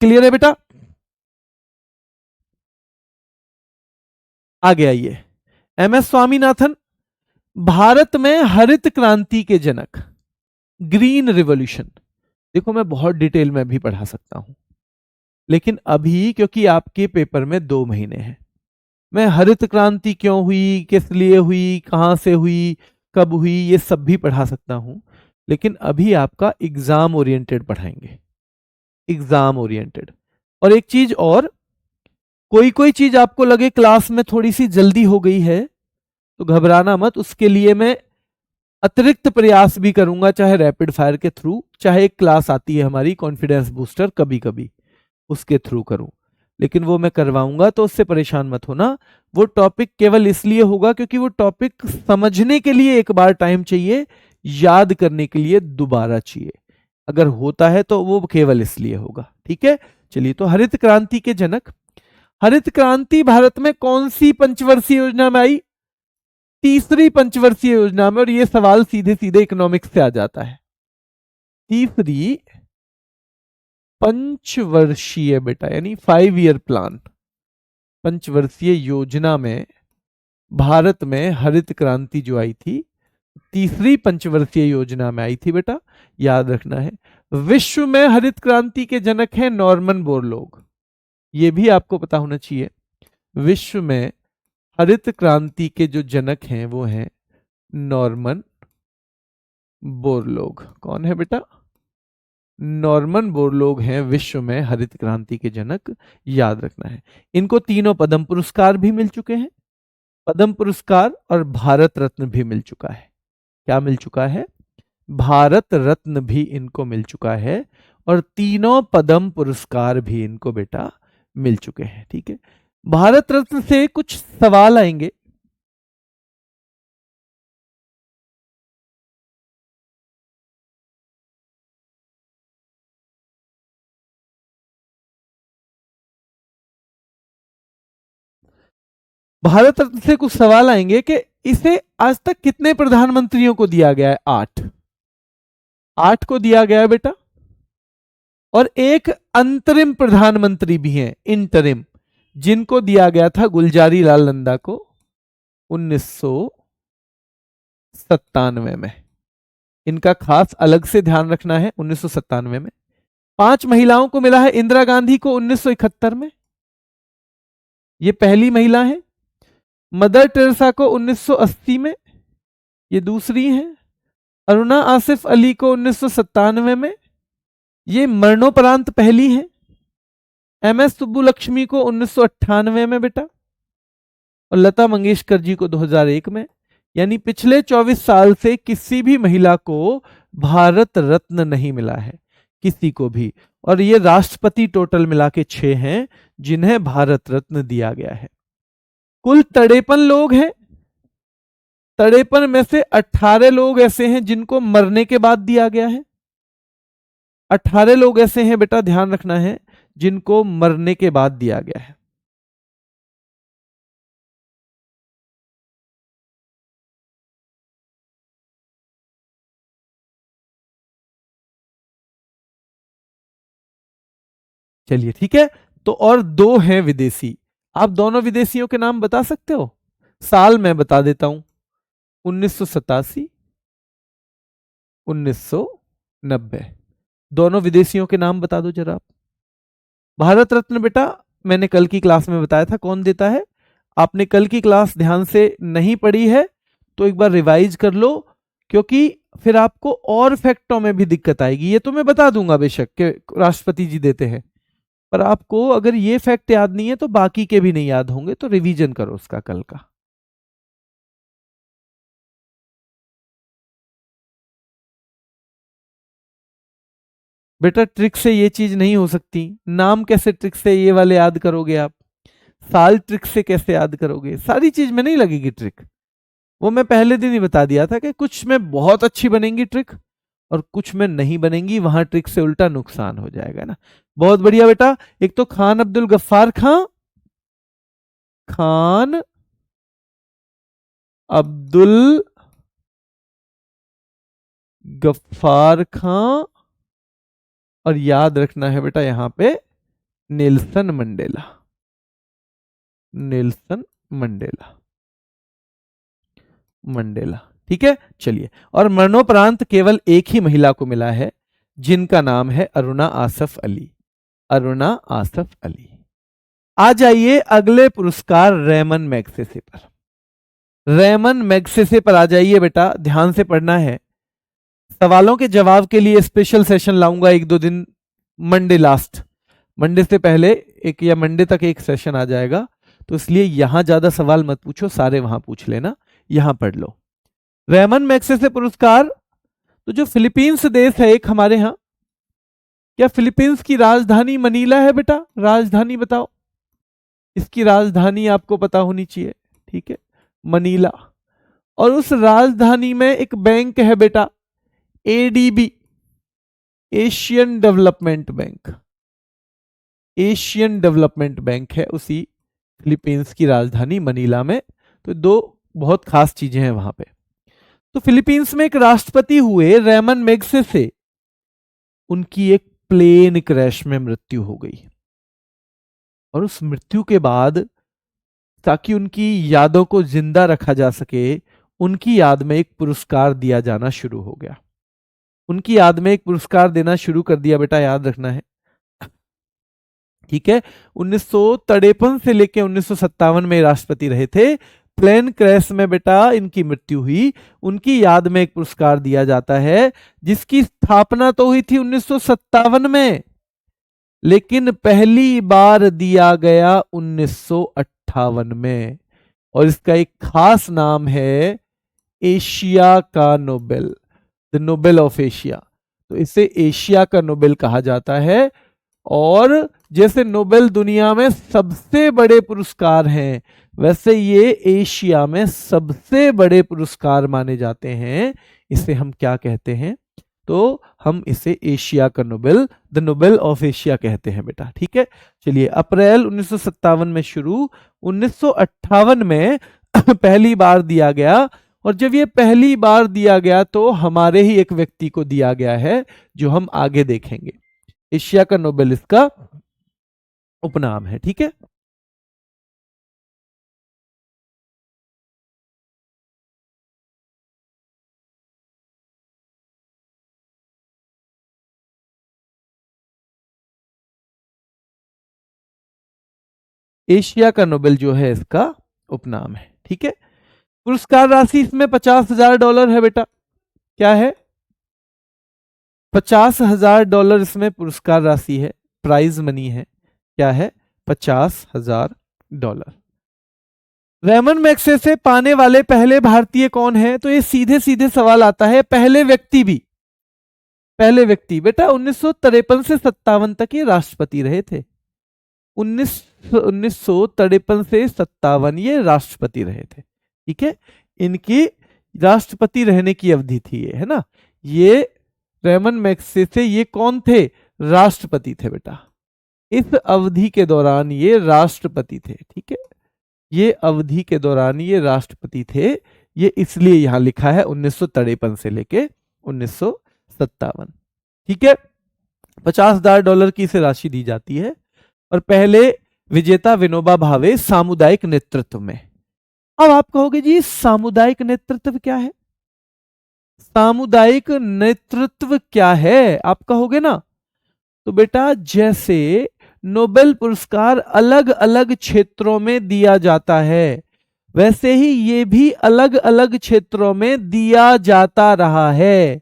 क्लियर है बेटा? आगे आइए, एमएस स्वामीनाथन, भारत में हरित क्रांति के जनक, ग्रीन रिवॉल्यूशन। देखो, मैं बहुत डिटेल में भी पढ़ा सकता हूं, लेकिन अभी क्योंकि आपके पेपर में 2 महीने हैं, मैं हरित क्रांति क्यों हुई, किस लिए हुई, कहां से हुई, कब हुई, ये सब भी पढ़ा सकता हूं। लेकिन अभी आपका एग्जाम ओरिएंटेड पढ़ाएंगे, एग्जाम ओरिएंटेड। और एक चीज और, कोई चीज आपको लगे क्लास में थोड़ी सी जल्दी हो गई है तो घबराना मत, उसके लिए मैं अतिरिक्त प्रयास भी करूंगा, चाहे रैपिड फायर के थ्रू, चाहे एक क्लास आती है हमारी कॉन्फिडेंस बूस्टर, कभी कभी उसके थ्रू करूं। लेकिन वो मैं करवाऊंगा, तो उससे परेशान मत होना। वो टॉपिक केवल इसलिए होगा क्योंकि वो टॉपिक समझने के लिए एक बार टाइम चाहिए, याद करने के लिए दोबारा चाहिए। अगर होता है तो वो केवल इसलिए होगा। ठीक है, चलिए। तो हरित क्रांति के जनक, हरित क्रांति भारत में कौन सी पंचवर्षीय योजना में आई? तीसरी पंचवर्षीय योजना में। और ये सवाल सीधे सीधे इकोनॉमिक्स से आ जाता है। तीसरी पंचवर्षीय बेटा, यानी 5 ईयर प्लान, पंचवर्षीय योजना में भारत में हरित क्रांति जो आई थी, तीसरी पंचवर्षीय योजना में आई थी बेटा, याद रखना है। विश्व में हरित क्रांति के जनक हैं नॉर्मन बोरलॉग, ये भी आपको पता होना चाहिए। विश्व में हरित क्रांति के जो जनक हैं वो हैं नॉर्मन बोरलॉग। कौन है बेटा? नॉर्मन बोरलॉग हैं विश्व में हरित क्रांति के जनक, याद रखना है। इनको तीनों पद्म पुरस्कार भी मिल चुके हैं, पद्म पुरस्कार और भारत रत्न भी मिल चुका है। क्या मिल चुका है? भारत रत्न भी इनको मिल चुका है, और तीनों पद्म पुरस्कार भी इनको बेटा मिल चुके हैं। ठीक है, भारत रत्न से कुछ सवाल आएंगे। भारत रत्न से कुछ सवाल आएंगे कि इसे आज तक कितने प्रधानमंत्रियों को दिया गया है? 8, 8 को दिया गया है बेटा। और एक अंतरिम प्रधानमंत्री भी हैं, इंटरिम, जिनको दिया गया था गुलजारी लाल नंदा को 1997 में। इनका खास अलग से ध्यान रखना है। 1997 में 5 महिलाओं को मिला है। इंदिरा गांधी को 1971 में, ये पहली महिला है। मदर टेरेसा को 1980 में, ये दूसरी हैं। अरुणा आसिफ अली को 1997 में, ये मरणोपरांत पहली हैं। MS सुब्बुलक्ष्मी को 1998 में बेटा, और लता मंगेशकर जी को 2001 में। यानी पिछले 24 साल से किसी भी महिला को भारत रत्न नहीं मिला है, किसी को भी। और ये राष्ट्रपति टोटल मिला के 6 हैं जिन्हें भारत रत्न दिया गया है। कुल 53 लोग हैं। 53 में से 18 लोग ऐसे हैं जिनको मरने के बाद दिया गया है। 18 लोग ऐसे हैं बेटा, ध्यान रखना है, जिनको मरने के बाद दिया गया है। चलिए ठीक है। तो और 2 हैं विदेशी। आप दोनों विदेशियों के नाम बता सकते हो? साल मैं बता देता हूं, 1987, 1990। दोनों विदेशियों के नाम बता दो जरा आप। भारत रत्न बेटा मैंने कल की क्लास में बताया था कौन देता है। आपने कल की क्लास ध्यान से नहीं पढ़ी है तो एक बार रिवाइज कर लो, क्योंकि फिर आपको और फैक्टों में भी दिक्कत आएगी। ये तो मैं बता दूंगा बेशक कि राष्ट्रपति जी देते हैं, पर आपको अगर ये फैक्ट याद नहीं है तो बाकी के भी नहीं याद होंगे, तो रिवीजन करो उसका कल का। बेटा ट्रिक से ये चीज नहीं हो सकती। नाम कैसे ट्रिक से ये वाले याद करोगे आप? साल ट्रिक से कैसे याद करोगे? सारी चीज में नहीं लगेगी ट्रिक। वो मैं पहले दिन ही बता दिया था कि कुछ में बहुत अच्छी बनेंगी ट्रिक और कुछ में नहीं बनेंगी, वहां ट्रिक से उल्टा नुकसान हो जाएगा ना। बहुत बढ़िया बेटा। एक तो खान अब्दुल गफ्फार खां, खान अब्दुल गफ्फार खां, और याद रखना है बेटा यहां पे Nelson Mandela, Nelson Mandela, Mandela. ठीक है, चलिए। और मरणोपरांत केवल एक ही महिला को मिला है जिनका नाम है अरुणा आसफ अली, अरुणा आसफ अली। आ जाइए अगले पुरस्कार रेमन मैग्सेसे पर। रेमन मैग्सेसे पर आ जाइए बेटा, ध्यान से पढ़ना है। सवालों के जवाब के लिए स्पेशल सेशन लाऊंगा 1-2 दिन, मंडे लास्ट, मंडे से पहले एक या मंडे तक एक सेशन आ जाएगा, तो इसलिए यहां ज्यादा सवाल मत पूछो, सारे वहां पूछ लेना, यहां पढ़ लो। रेमन मैग्सेसे पुरस्कार, तो जो फिलीपींस देश है एक हमारे यहां, क्या फिलीपींस की राजधानी मनीला है बेटा? राजधानी बताओ। इसकी राजधानी आपको पता होनी चाहिए, ठीक है, मनीला। और उस राजधानी में एक बैंक है बेटा, ADB, Asian development bank. Asian development bank है उसी फिलीपींस की राजधानी मनीला में। तो दो बहुत खास चीजें हैं वहां पे। तो फिलीपींस में एक राष्ट्रपति हुए रेमन मैग्सेसे, उनकी एक प्लेन क्रैश में मृत्यु हो गई। और उस मृत्यु के बाद, ताकि उनकी यादों को जिंदा रखा जा सके, उनकी याद में एक पुरस्कार दिया जाना शुरू हो गया। उनकी याद में एक पुरस्कार देना शुरू कर दिया बेटा, याद रखना है, ठीक है। 1953 से लेकर 1957 में राष्ट्रपति रहे थे। प्लेन क्रैश में बेटा इनकी मृत्यु हुई, उनकी याद में एक पुरस्कार दिया जाता है, जिसकी स्थापना तो हुई थी 1957 में, लेकिन पहली बार दिया गया 1958 में। और इसका एक खास नाम है एशिया का Nobel, the Nobel of Asia. तो इसे एशिया का नोबेल कहा जाता है। और जैसे नोबेल दुनिया में सबसे बड़े पुरस्कार हैं, वैसे ये एशिया में सबसे बड़े पुरस्कार माने जाते हैं। इसे हम क्या कहते हैं? तो हम इसे एशिया का Nobel, the Nobel of Asia कहते हैं बेटा, ठीक है। चलिए, अप्रैल 1957 में शुरू, 1958 में पहली बार दिया गया। और जब ये पहली बार दिया गया तो हमारे ही एक व्यक्ति को दिया गया है, जो हम आगे देखेंगे। एशिया का नोबेल इसका उपनाम है, ठीक है। एशिया का नोबेल जो है इसका उपनाम है, ठीक है। पुरस्कार राशि इसमें $50,000 है बेटा। क्या है? $50,000 इसमें पुरस्कार राशि है, प्राइज मनी है। क्या है? $50,000। रेमन मैग्सेसे पाने वाले पहले भारतीय कौन है? तो ये सीधे सीधे सवाल आता है। पहले व्यक्ति भी, पहले व्यक्ति बेटा 1953 से 57 तक ये राष्ट्रपति रहे थे। 1953 से 57 ये राष्ट्रपति रहे थे, ठीक है। इनकी राष्ट्रपति रहने की अवधि थी ये, है ना। ये रेमन मैग्सेसे ये कौन थे? राष्ट्रपति थे बेटा। इस अवधि के दौरान ये राष्ट्रपति थे, ठीक है। ये अवधि के दौरान ये राष्ट्रपति थे। ये इसलिए यहां लिखा है 1953 से लेके 1957, ठीक है। $50,000 की इसे राशि दी जाती है। और पहले विजेता विनोबा भावे, सामुदायिक नेतृत्व में। अब आप कहोगे जी सामुदायिक नेतृत्व क्या है? सामुदायिक नेतृत्व क्या है आप कहोगे ना। तो बेटा जैसे नोबेल पुरस्कार अलग अलग क्षेत्रों में दिया जाता है, वैसे ही ये भी अलग अलग क्षेत्रों में दिया जाता रहा है।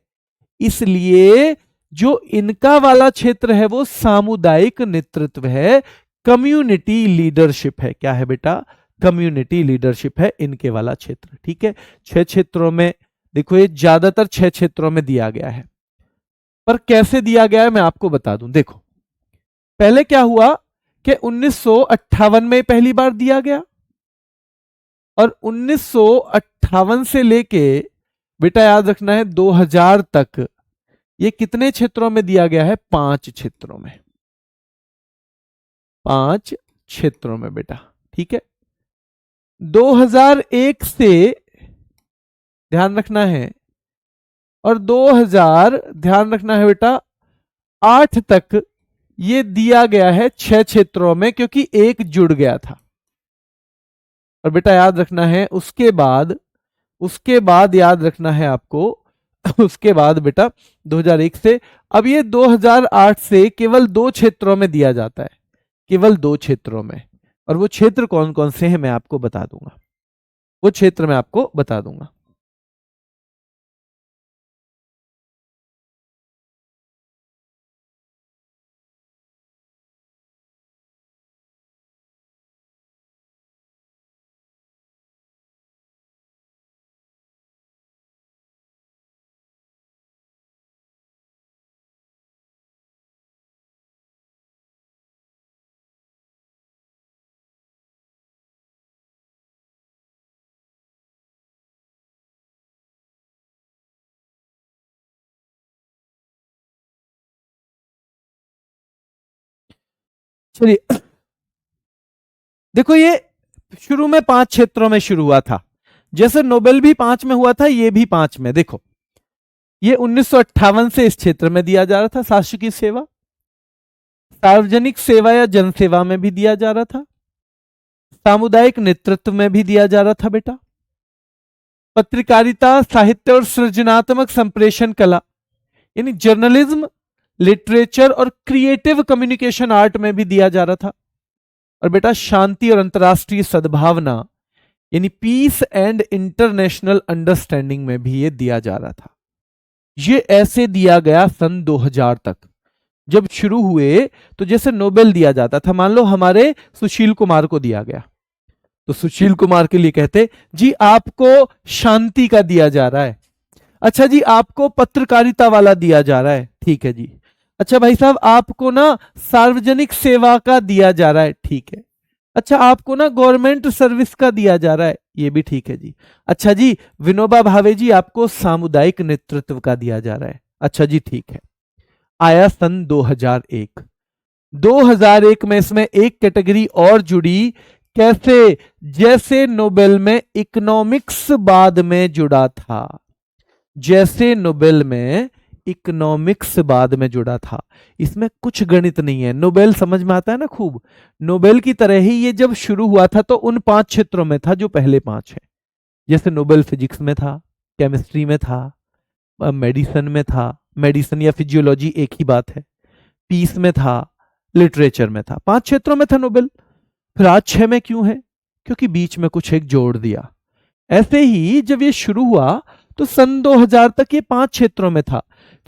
इसलिए जो इनका वाला क्षेत्र है वो सामुदायिक नेतृत्व है, कम्युनिटी लीडरशिप है। क्या है बेटा? कम्युनिटी लीडरशिप है इनके वाला क्षेत्र, ठीक है। 6 क्षेत्रों में, देखो ये ज्यादातर 6 क्षेत्रों में दिया गया है। पर कैसे दिया गया है मैं आपको बता दूं। देखो, पहले क्या हुआ कि 1958 में पहली बार दिया गया, और 1958 से लेके बेटा याद रखना है 2000 तक ये कितने क्षेत्रों में दिया गया है? 5 क्षेत्रों में। 5 क्षेत्रों में बेटा, ठीक है। 2001 से ध्यान रखना है, और 2000 ध्यान रखना है बेटा 8 तक ये दिया गया है 6 क्षेत्रों में, क्योंकि एक जुड़ गया था। और बेटा याद रखना है उसके बाद याद रखना है आपको उसके बाद बेटा 2001 से, अब ये 2008 से केवल 2 क्षेत्रों में दिया जाता है, केवल 2 क्षेत्रों में। और वो क्षेत्र कौन कौन से हैं मैं आपको बता दूंगा, वो क्षेत्र मैं आपको बता दूंगा। चलिए देखो, ये शुरू में 5 क्षेत्रों में शुरू हुआ था, जैसे नोबेल भी 5 में हुआ था, ये भी 5 में। देखो, ये 1958 से इस क्षेत्र में दिया जा रहा था, शासकीय सेवा, सार्वजनिक सेवा या जनसेवा में भी दिया जा रहा था, सामुदायिक नेतृत्व में भी दिया जा रहा था बेटा, पत्रकारिता, साहित्य और सृजनात्मक संप्रेषण कला यानी जर्नलिज्म, लिटरेचर और क्रिएटिव कम्युनिकेशन आर्ट में भी दिया जा रहा था, और बेटा शांति और अंतर्राष्ट्रीय सद्भावना यानी पीस एंड इंटरनेशनल अंडरस्टैंडिंग में भी ये दिया जा रहा था। ये ऐसे दिया गया सन 2000 तक। जब शुरू हुए तो जैसे नोबेल दिया जाता था, मान लो हमारे सुशील कुमार को दिया गया, तो सुशील कुमार के लिए कहते जी आपको शांति का दिया जा रहा है, अच्छा जी आपको पत्रकारिता वाला दिया जा रहा है, ठीक है जी, अच्छा भाई साहब आपको ना सार्वजनिक सेवा का दिया जा रहा है, ठीक है, अच्छा आपको ना गवर्नमेंट सर्विस का दिया जा रहा है, ये भी ठीक है जी, अच्छा जी विनोबा भावे जी आपको सामुदायिक नेतृत्व का दिया जा रहा है, अच्छा जी ठीक है। आया सन 2001। 2001 में इसमें एक कैटेगरी और जुड़ी, कैसे? जैसे नोबेल में इकोनॉमिक्स बाद में जुड़ा था, जैसे नोबेल में इकोनॉमिक्स बाद में जुड़ा था। इसमें कुछ गणित नहीं है, नोबेल समझ में आता है ना खूब। नोबेल की तरह ही ये जब शुरू हुआ था तो उन 5 क्षेत्रों में था जो पहले 5 है, जैसे नोबेल फिजिक्स में था, केमिस्ट्री में था, मेडिसिन में था, मेडिसिन या फिजियोलॉजी एक ही बात है, पीस में था, लिटरेचर में था, 5 क्षेत्रों में था नोबेल। फिर आज 6 में क्यों है? क्योंकि बीच में कुछ एक जोड़ दिया। ऐसे ही जब ये शुरू हुआ तो सन 2000 तक ये 5 क्षेत्रों में था,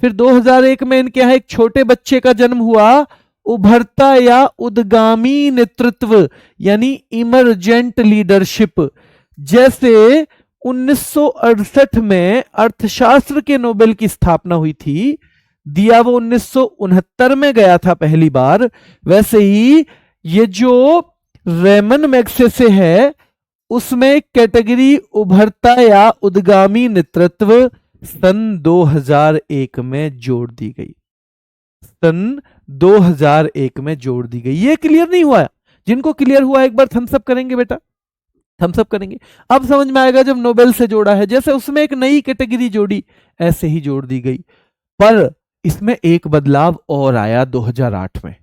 फिर 2001 में इनके यहां एक छोटे बच्चे का जन्म हुआ, उभरता या उद्गामी नेतृत्व यानी इमरजेंट लीडरशिप। जैसे 1968 में अर्थशास्त्र के नोबेल की स्थापना हुई थी, दिया वो 1969 में गया था पहली बार, वैसे ही ये जो रेमन मैग्सेसे है उसमें कैटेगरी उभरता या उद्गामी नेतृत्व सन 2001 में जोड़ दी गई, सन 2001 में जोड़ दी गई। ये क्लियर नहीं हुआ? जिनको क्लियर हुआ एक बार थम्स अप करेंगे बेटा, थम्स अप करेंगे। अब समझ में आएगा जब नोबेल से जोड़ा है, जैसे उसमें एक नई कैटेगरी जोड़ी, ऐसे ही जोड़ दी गई। पर इसमें एक बदलाव और आया 2008 में।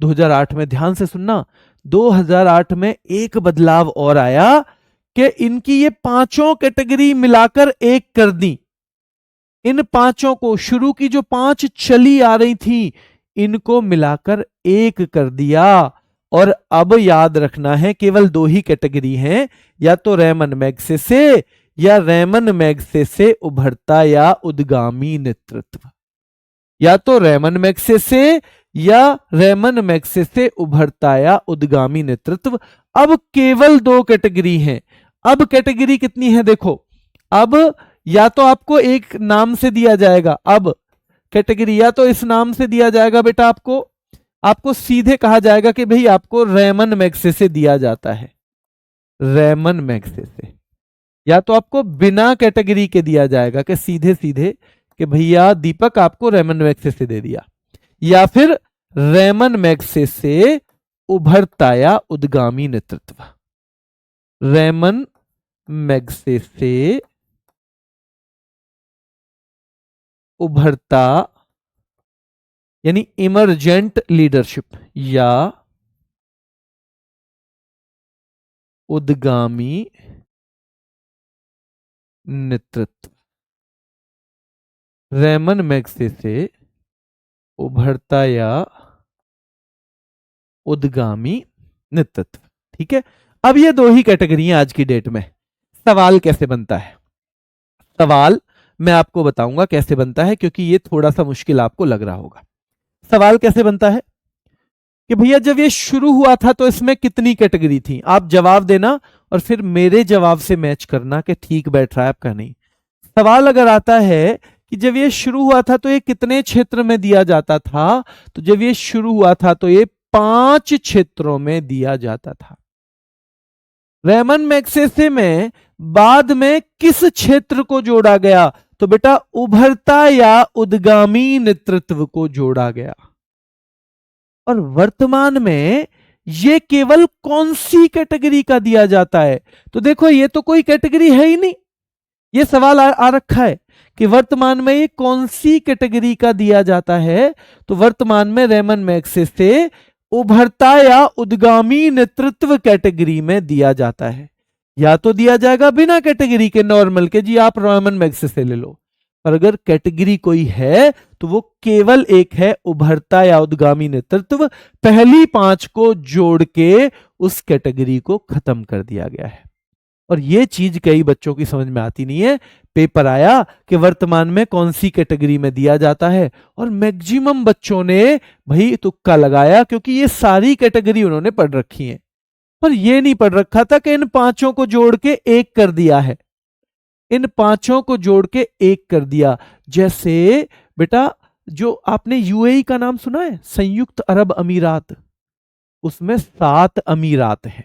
2008 में ध्यान से सुनना, 2008 में एक बदलाव और आया कि इनकी ये 5 कैटेगरी मिलाकर एक कर दी। इन 5 को, शुरू की जो 5 चली आ रही थी, इनको मिलाकर एक कर दिया। और अब याद रखना है केवल 2 ही कैटेगरी हैं, या तो रेमन मैग्सेसे या रेमन मैग्सेसे उभरता या उद्गामी नेतृत्व, या तो रेमन मैग्सेसे या रेमन मैग्सेसे उभरता या उद्गामी नेतृत्व। अब केवल 2 कैटेगरी हैं। अब कैटेगरी कितनी है देखो, अब या तो आपको एक नाम से दिया जाएगा, अब कैटेगरी या तो इस नाम से दिया जाएगा बेटा, आपको सीधे कहा जाएगा कि भाई आपको रेमन मैग्सेसे दिया जाता है, रेमन मैग्सेसे, या तो आपको बिना कैटेगरी के दिया जाएगा कि सीधे सीधे कि भैया दीपक आपको रेमन मैग्सेसे दे दिया, या फिर रेमन मैग्सेसे उभरता या उद्गामी नेतृत्व, रेमन मैग्सेसे उभरता यानी इमरजेंट लीडरशिप या उद्गामी नेतृत्व। रेमन मैग्सेसे उभरता या उद्गामी नेतृत्व। ठीक है, अब ये 2 ही कैटेगरी हैं आज की डेट में। सवाल कैसे बनता है? सवाल मैं आपको बताऊंगा कैसे बनता है, क्योंकि ये थोड़ा सा मुश्किल आपको लग रहा होगा। सवाल कैसे बनता है कि भैया जब ये शुरू हुआ था तो इसमें कितनी कैटेगरी थी? आप जवाब देना और फिर मेरे जवाब से मैच करना कि ठीक बैठ रहा है आपका नहीं। सवाल अगर आता है कि जब ये शुरू हुआ था तो ये कितने क्षेत्र में दिया जाता था, तो जब ये शुरू हुआ था तो ये 5 क्षेत्रों में दिया जाता था। रेमन मैग्सेसे में बाद में किस क्षेत्र को जोड़ा गया? तो बेटा उभरता या उद्गामी नेतृत्व को जोड़ा गया। और वर्तमान में ये केवल कौन सी कैटेगरी का दिया जाता है? तो देखो ये तो कोई कैटेगरी है ही नहीं। ये सवाल आ रखा है कि वर्तमान में ये कौन सी कैटेगरी का दिया जाता है। तो वर्तमान में रेमन मैग्सेसे उभरता या उद्गामी नेतृत्व कैटेगरी में दिया जाता है। या तो दिया जाएगा बिना कैटेगरी के, नॉर्मल के, जी आप रेमन मैग्सेसे ले लो। पर अगर कैटेगरी कोई है तो वो केवल एक है, उभरता या उद्गामी नेतृत्व। पहली 5 को जोड़ के उस कैटेगरी को खत्म कर दिया गया है। और ये चीज कई बच्चों की समझ में आती नहीं है। पेपर आया कि वर्तमान में कौन सी कैटेगरी में दिया जाता है, और मैक्सिमम बच्चों ने भाई तुक्का लगाया, क्योंकि ये सारी कैटेगरी उन्होंने पढ़ रखी है। पर ये नहीं पढ़ रखा था कि इन 5 को जोड़ के एक कर दिया है। इन 5 को जोड़ के एक कर दिया। जैसे बेटा जो आपने यूएई का नाम सुना है, संयुक्त अरब अमीरात, उसमें 7 अमीरात हैं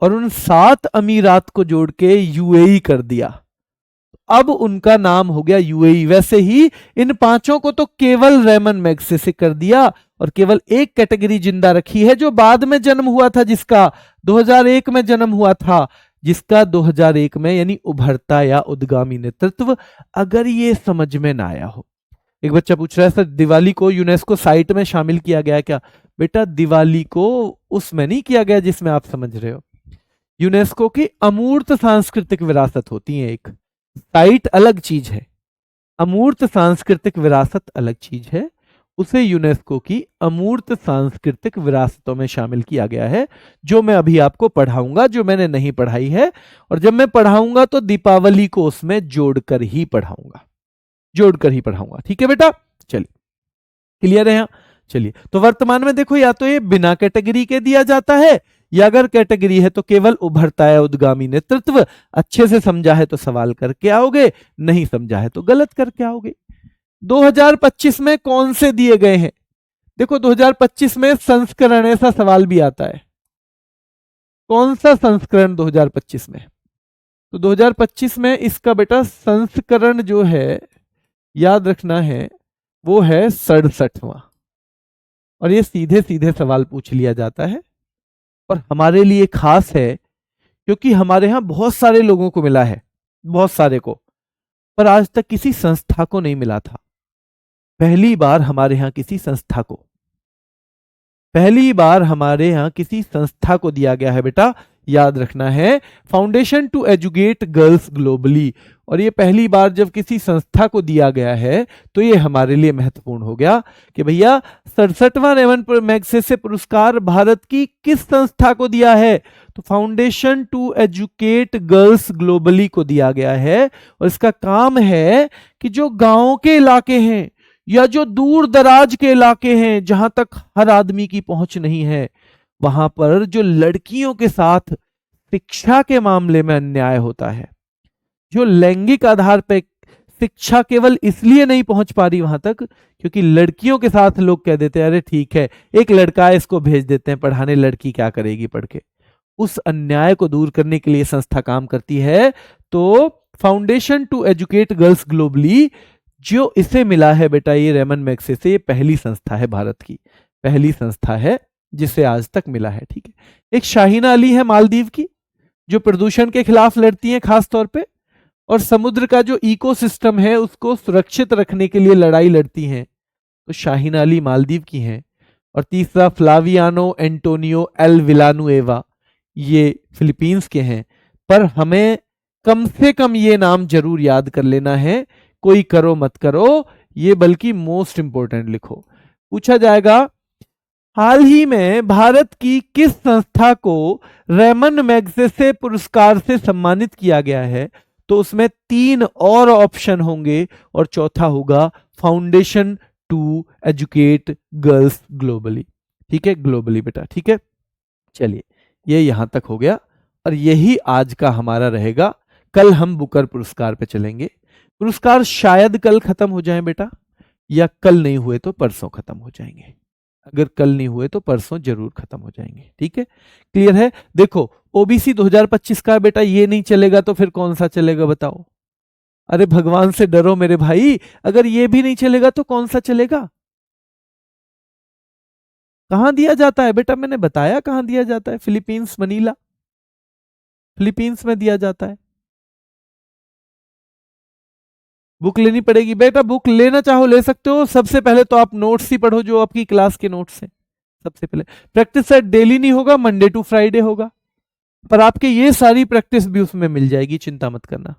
और उन 7 अमीरात को जोड़ के यूएई कर दिया। अब उनका नाम हो गया यूएई। वैसे ही इन 5 को तो केवल रेमन मैग्सेसे कर दिया और केवल एक कैटेगरी जिंदा रखी है, जो बाद में जन्म हुआ था, जिसका 2001 में जन्म हुआ था, जिसका 2001 में, यानी उभरता या उद्गामी नेतृत्व। अगर ये समझ में ना आया हो, एक बच्चा पूछ रहा है सर दिवाली को यूनेस्को साइट में शामिल किया गया क्या? बेटा दिवाली को उसमें नहीं किया गया जिसमें आप समझ रहे हो। यूनेस्को की अमूर्त सांस्कृतिक विरासत होती है एक, साइट अलग चीज है, अमूर्त सांस्कृतिक विरासत अलग चीज है। उसे यूनेस्को की अमूर्त सांस्कृतिक विरासतों में शामिल किया गया है, जो मैं अभी आपको पढ़ाऊंगा, जो मैंने नहीं पढ़ाई है। और जब मैं पढ़ाऊंगा तो दीपावली को उसमें जोड़कर ही पढ़ाऊंगा, जोड़कर ही पढ़ाऊंगा। ठीक है बेटा, चलिए क्लियर है यहाँ। चलिए तो वर्तमान में देखो, या तो ये बिना कैटेगरी के दिया जाता है, या अगर कैटेगरी है तो केवल उभरता है उद्गामी नेतृत्व। अच्छे से समझा है तो सवाल करके आओगे, नहीं समझा है तो गलत करके आओगे। 2025 में कौन से दिए गए हैं? देखो 2025 में संस्करण, ऐसा सवाल भी आता है, कौन सा संस्करण 2025 में? तो 2025 में इसका बेटा संस्करण जो है, याद रखना है, वो है 67वां। और ये सीधे सीधे सवाल पूछ लिया जाता है, और हमारे लिए खास है क्योंकि हमारे यहां बहुत सारे लोगों को मिला है, बहुत सारे को, पर आज तक किसी संस्था को नहीं मिला था। पहली बार हमारे यहां किसी संस्था को, पहली बार हमारे यहां किसी संस्था को दिया गया है बेटा, याद रखना है, foundation to educate girls globally. और ये पहली बार जब किसी संस्था को दिया गया है तो ये हमारे लिए महत्वपूर्ण हो गया कि भैया 67वां रेमन मैग्सेसे पुरस्कार भारत की किस संस्था को दिया है? तो foundation to educate girls globally को दिया गया है। और इसका काम है कि जो गांव के इलाके हैं या जो दूर दराज के इलाके हैं, जहां तक हर आदमी की पहुंच नहीं है, वहां पर जो लड़कियों के साथ शिक्षा के मामले में अन्याय होता है, जो लैंगिक आधार पर शिक्षा केवल इसलिए नहीं पहुंच पा रही वहां तक क्योंकि लड़कियों के साथ लोग कह देते हैं अरे ठीक है एक लड़का है इसको भेज देते हैं पढ़ाने, लड़की क्या करेगी पढ़ के। उस अन्याय को दूर करने के लिए संस्था काम करती है। तो foundation to educate girls globally जो इसे मिला है बेटा, ये रेमन मैग्सेसे, ये पहली संस्था है, भारत की पहली संस्था है जिसे आज तक मिला है। ठीक है, एक शाहीना अली है मालदीव की, जो प्रदूषण के खिलाफ लड़ती हैं खास तौर पे, और समुद्र का जो इकोसिस्टम है उसको सुरक्षित रखने के लिए लड़ाई लड़ती हैं। तो शाहीना अली मालदीव की हैं। और तीसरा फ्लावियानो एंटोनियो एल विलानुएवा, ये फिलीपींस के हैं। पर हमें कम से कम ये नाम जरूर याद कर लेना है, कोई करो मत करो, ये बल्कि मोस्ट इंपोर्टेंट लिखो। पूछा जाएगा हाल ही में भारत की किस संस्था को रेमन मैग्सेसे पुरस्कार से सम्मानित किया गया है? तो उसमें 3 और ऑप्शन होंगे और चौथा होगा foundation to educate girls globally. ठीक है, ग्लोबली बेटा, ठीक है। चलिए ये यहां तक हो गया और यही आज का हमारा रहेगा। कल हम बुकर पुरस्कार पे चलेंगे। पुरस्कार शायद कल खत्म हो जाए बेटा, या कल नहीं हुए तो परसों खत्म हो जाएंगे। अगर कल नहीं हुए तो परसों जरूर खत्म हो जाएंगे। ठीक है, क्लियर है। देखो ओबीसी 2025 का बेटा ये नहीं चलेगा तो फिर कौन सा चलेगा बताओ? अरे भगवान से डरो मेरे भाई, अगर ये भी नहीं चलेगा तो कौन सा चलेगा? कहां दिया जाता है बेटा, मैंने बताया कहां दिया जाता है, फिलीपींस, मनीला, फिलीपींस में दिया जाता है। बुक लेनी पड़ेगी बेटा, बुक लेना चाहो ले सकते हो। सबसे पहले तो आप नोट्स ही पढ़ो जो आपकी क्लास के नोट्स हैं। सबसे पहले प्रैक्टिस सेट डेली नहीं होगा, मंडे टू फ्राइडे होगा, पर आपके ये सारी प्रैक्टिस भी उसमें मिल जाएगी, चिंता मत करना।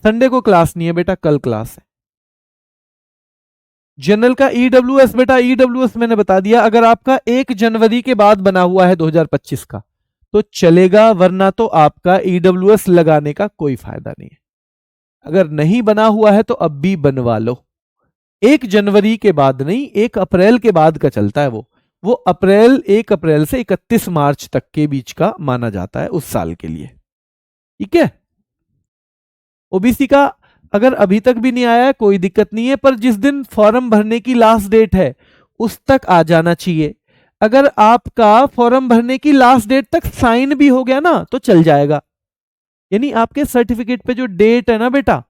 संडे को क्लास नहीं है बेटा, कल क्लास है। जनरल का ईडब्ल्यूएस बेटा, ईडब्ल्यूएस मैंने बता दिया, अगर आपका 1 जनवरी के बाद बना हुआ है 2025 का तो चलेगा, वरना तो आपका ईडब्ल्यूएस लगाने का कोई फायदा नहीं है। अगर नहीं बना हुआ है तो अब भी बनवा लो। 1 जनवरी के बाद नहीं, 1 अप्रैल के बाद का चलता है वो अप्रैल, 1 अप्रैल से 31 मार्च तक के बीच का माना जाता है उस साल के लिए। ठीक है। ओबीसी का अगर अभी तक भी नहीं आया है कोई दिक्कत नहीं है, पर जिस दिन फॉर्म भरने की लास्ट डेट है उस तक आ जाना चाहिए। अगर आपका फॉर्म भरने की लास्ट डेट तक साइन भी हो गया ना तो चल जाएगा, यानी आपके सर्टिफिकेट पे जो डेट है ना बेटा,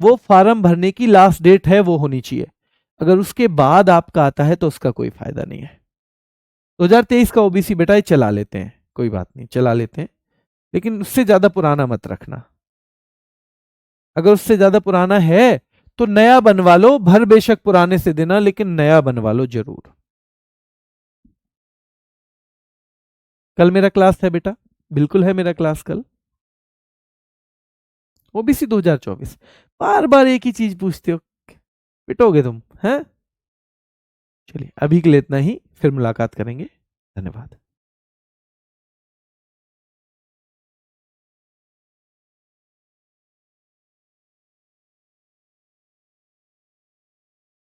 वो फॉर्म भरने की लास्ट डेट है वो होनी चाहिए। अगर उसके बाद आपका आता है तो उसका कोई फायदा नहीं है। 2023 का ओबीसी बेटा ये चला लेते हैं, कोई बात नहीं, चला लेते हैं, लेकिन उससे ज्यादा पुराना मत रखना। अगर उससे ज्यादा पुराना है तो नया बनवा लो, भर बेशक पुराने से देना लेकिन नया बनवा लो जरूर। कल मेरा क्लास है बेटा, बिल्कुल है मेरा क्लास कल, ओबीसी 2024। बार बार एक ही चीज पूछते हो, पिटोगे तुम हैं। चलिए अभी के लिए इतना ही, फिर मुलाकात करेंगे, धन्यवाद।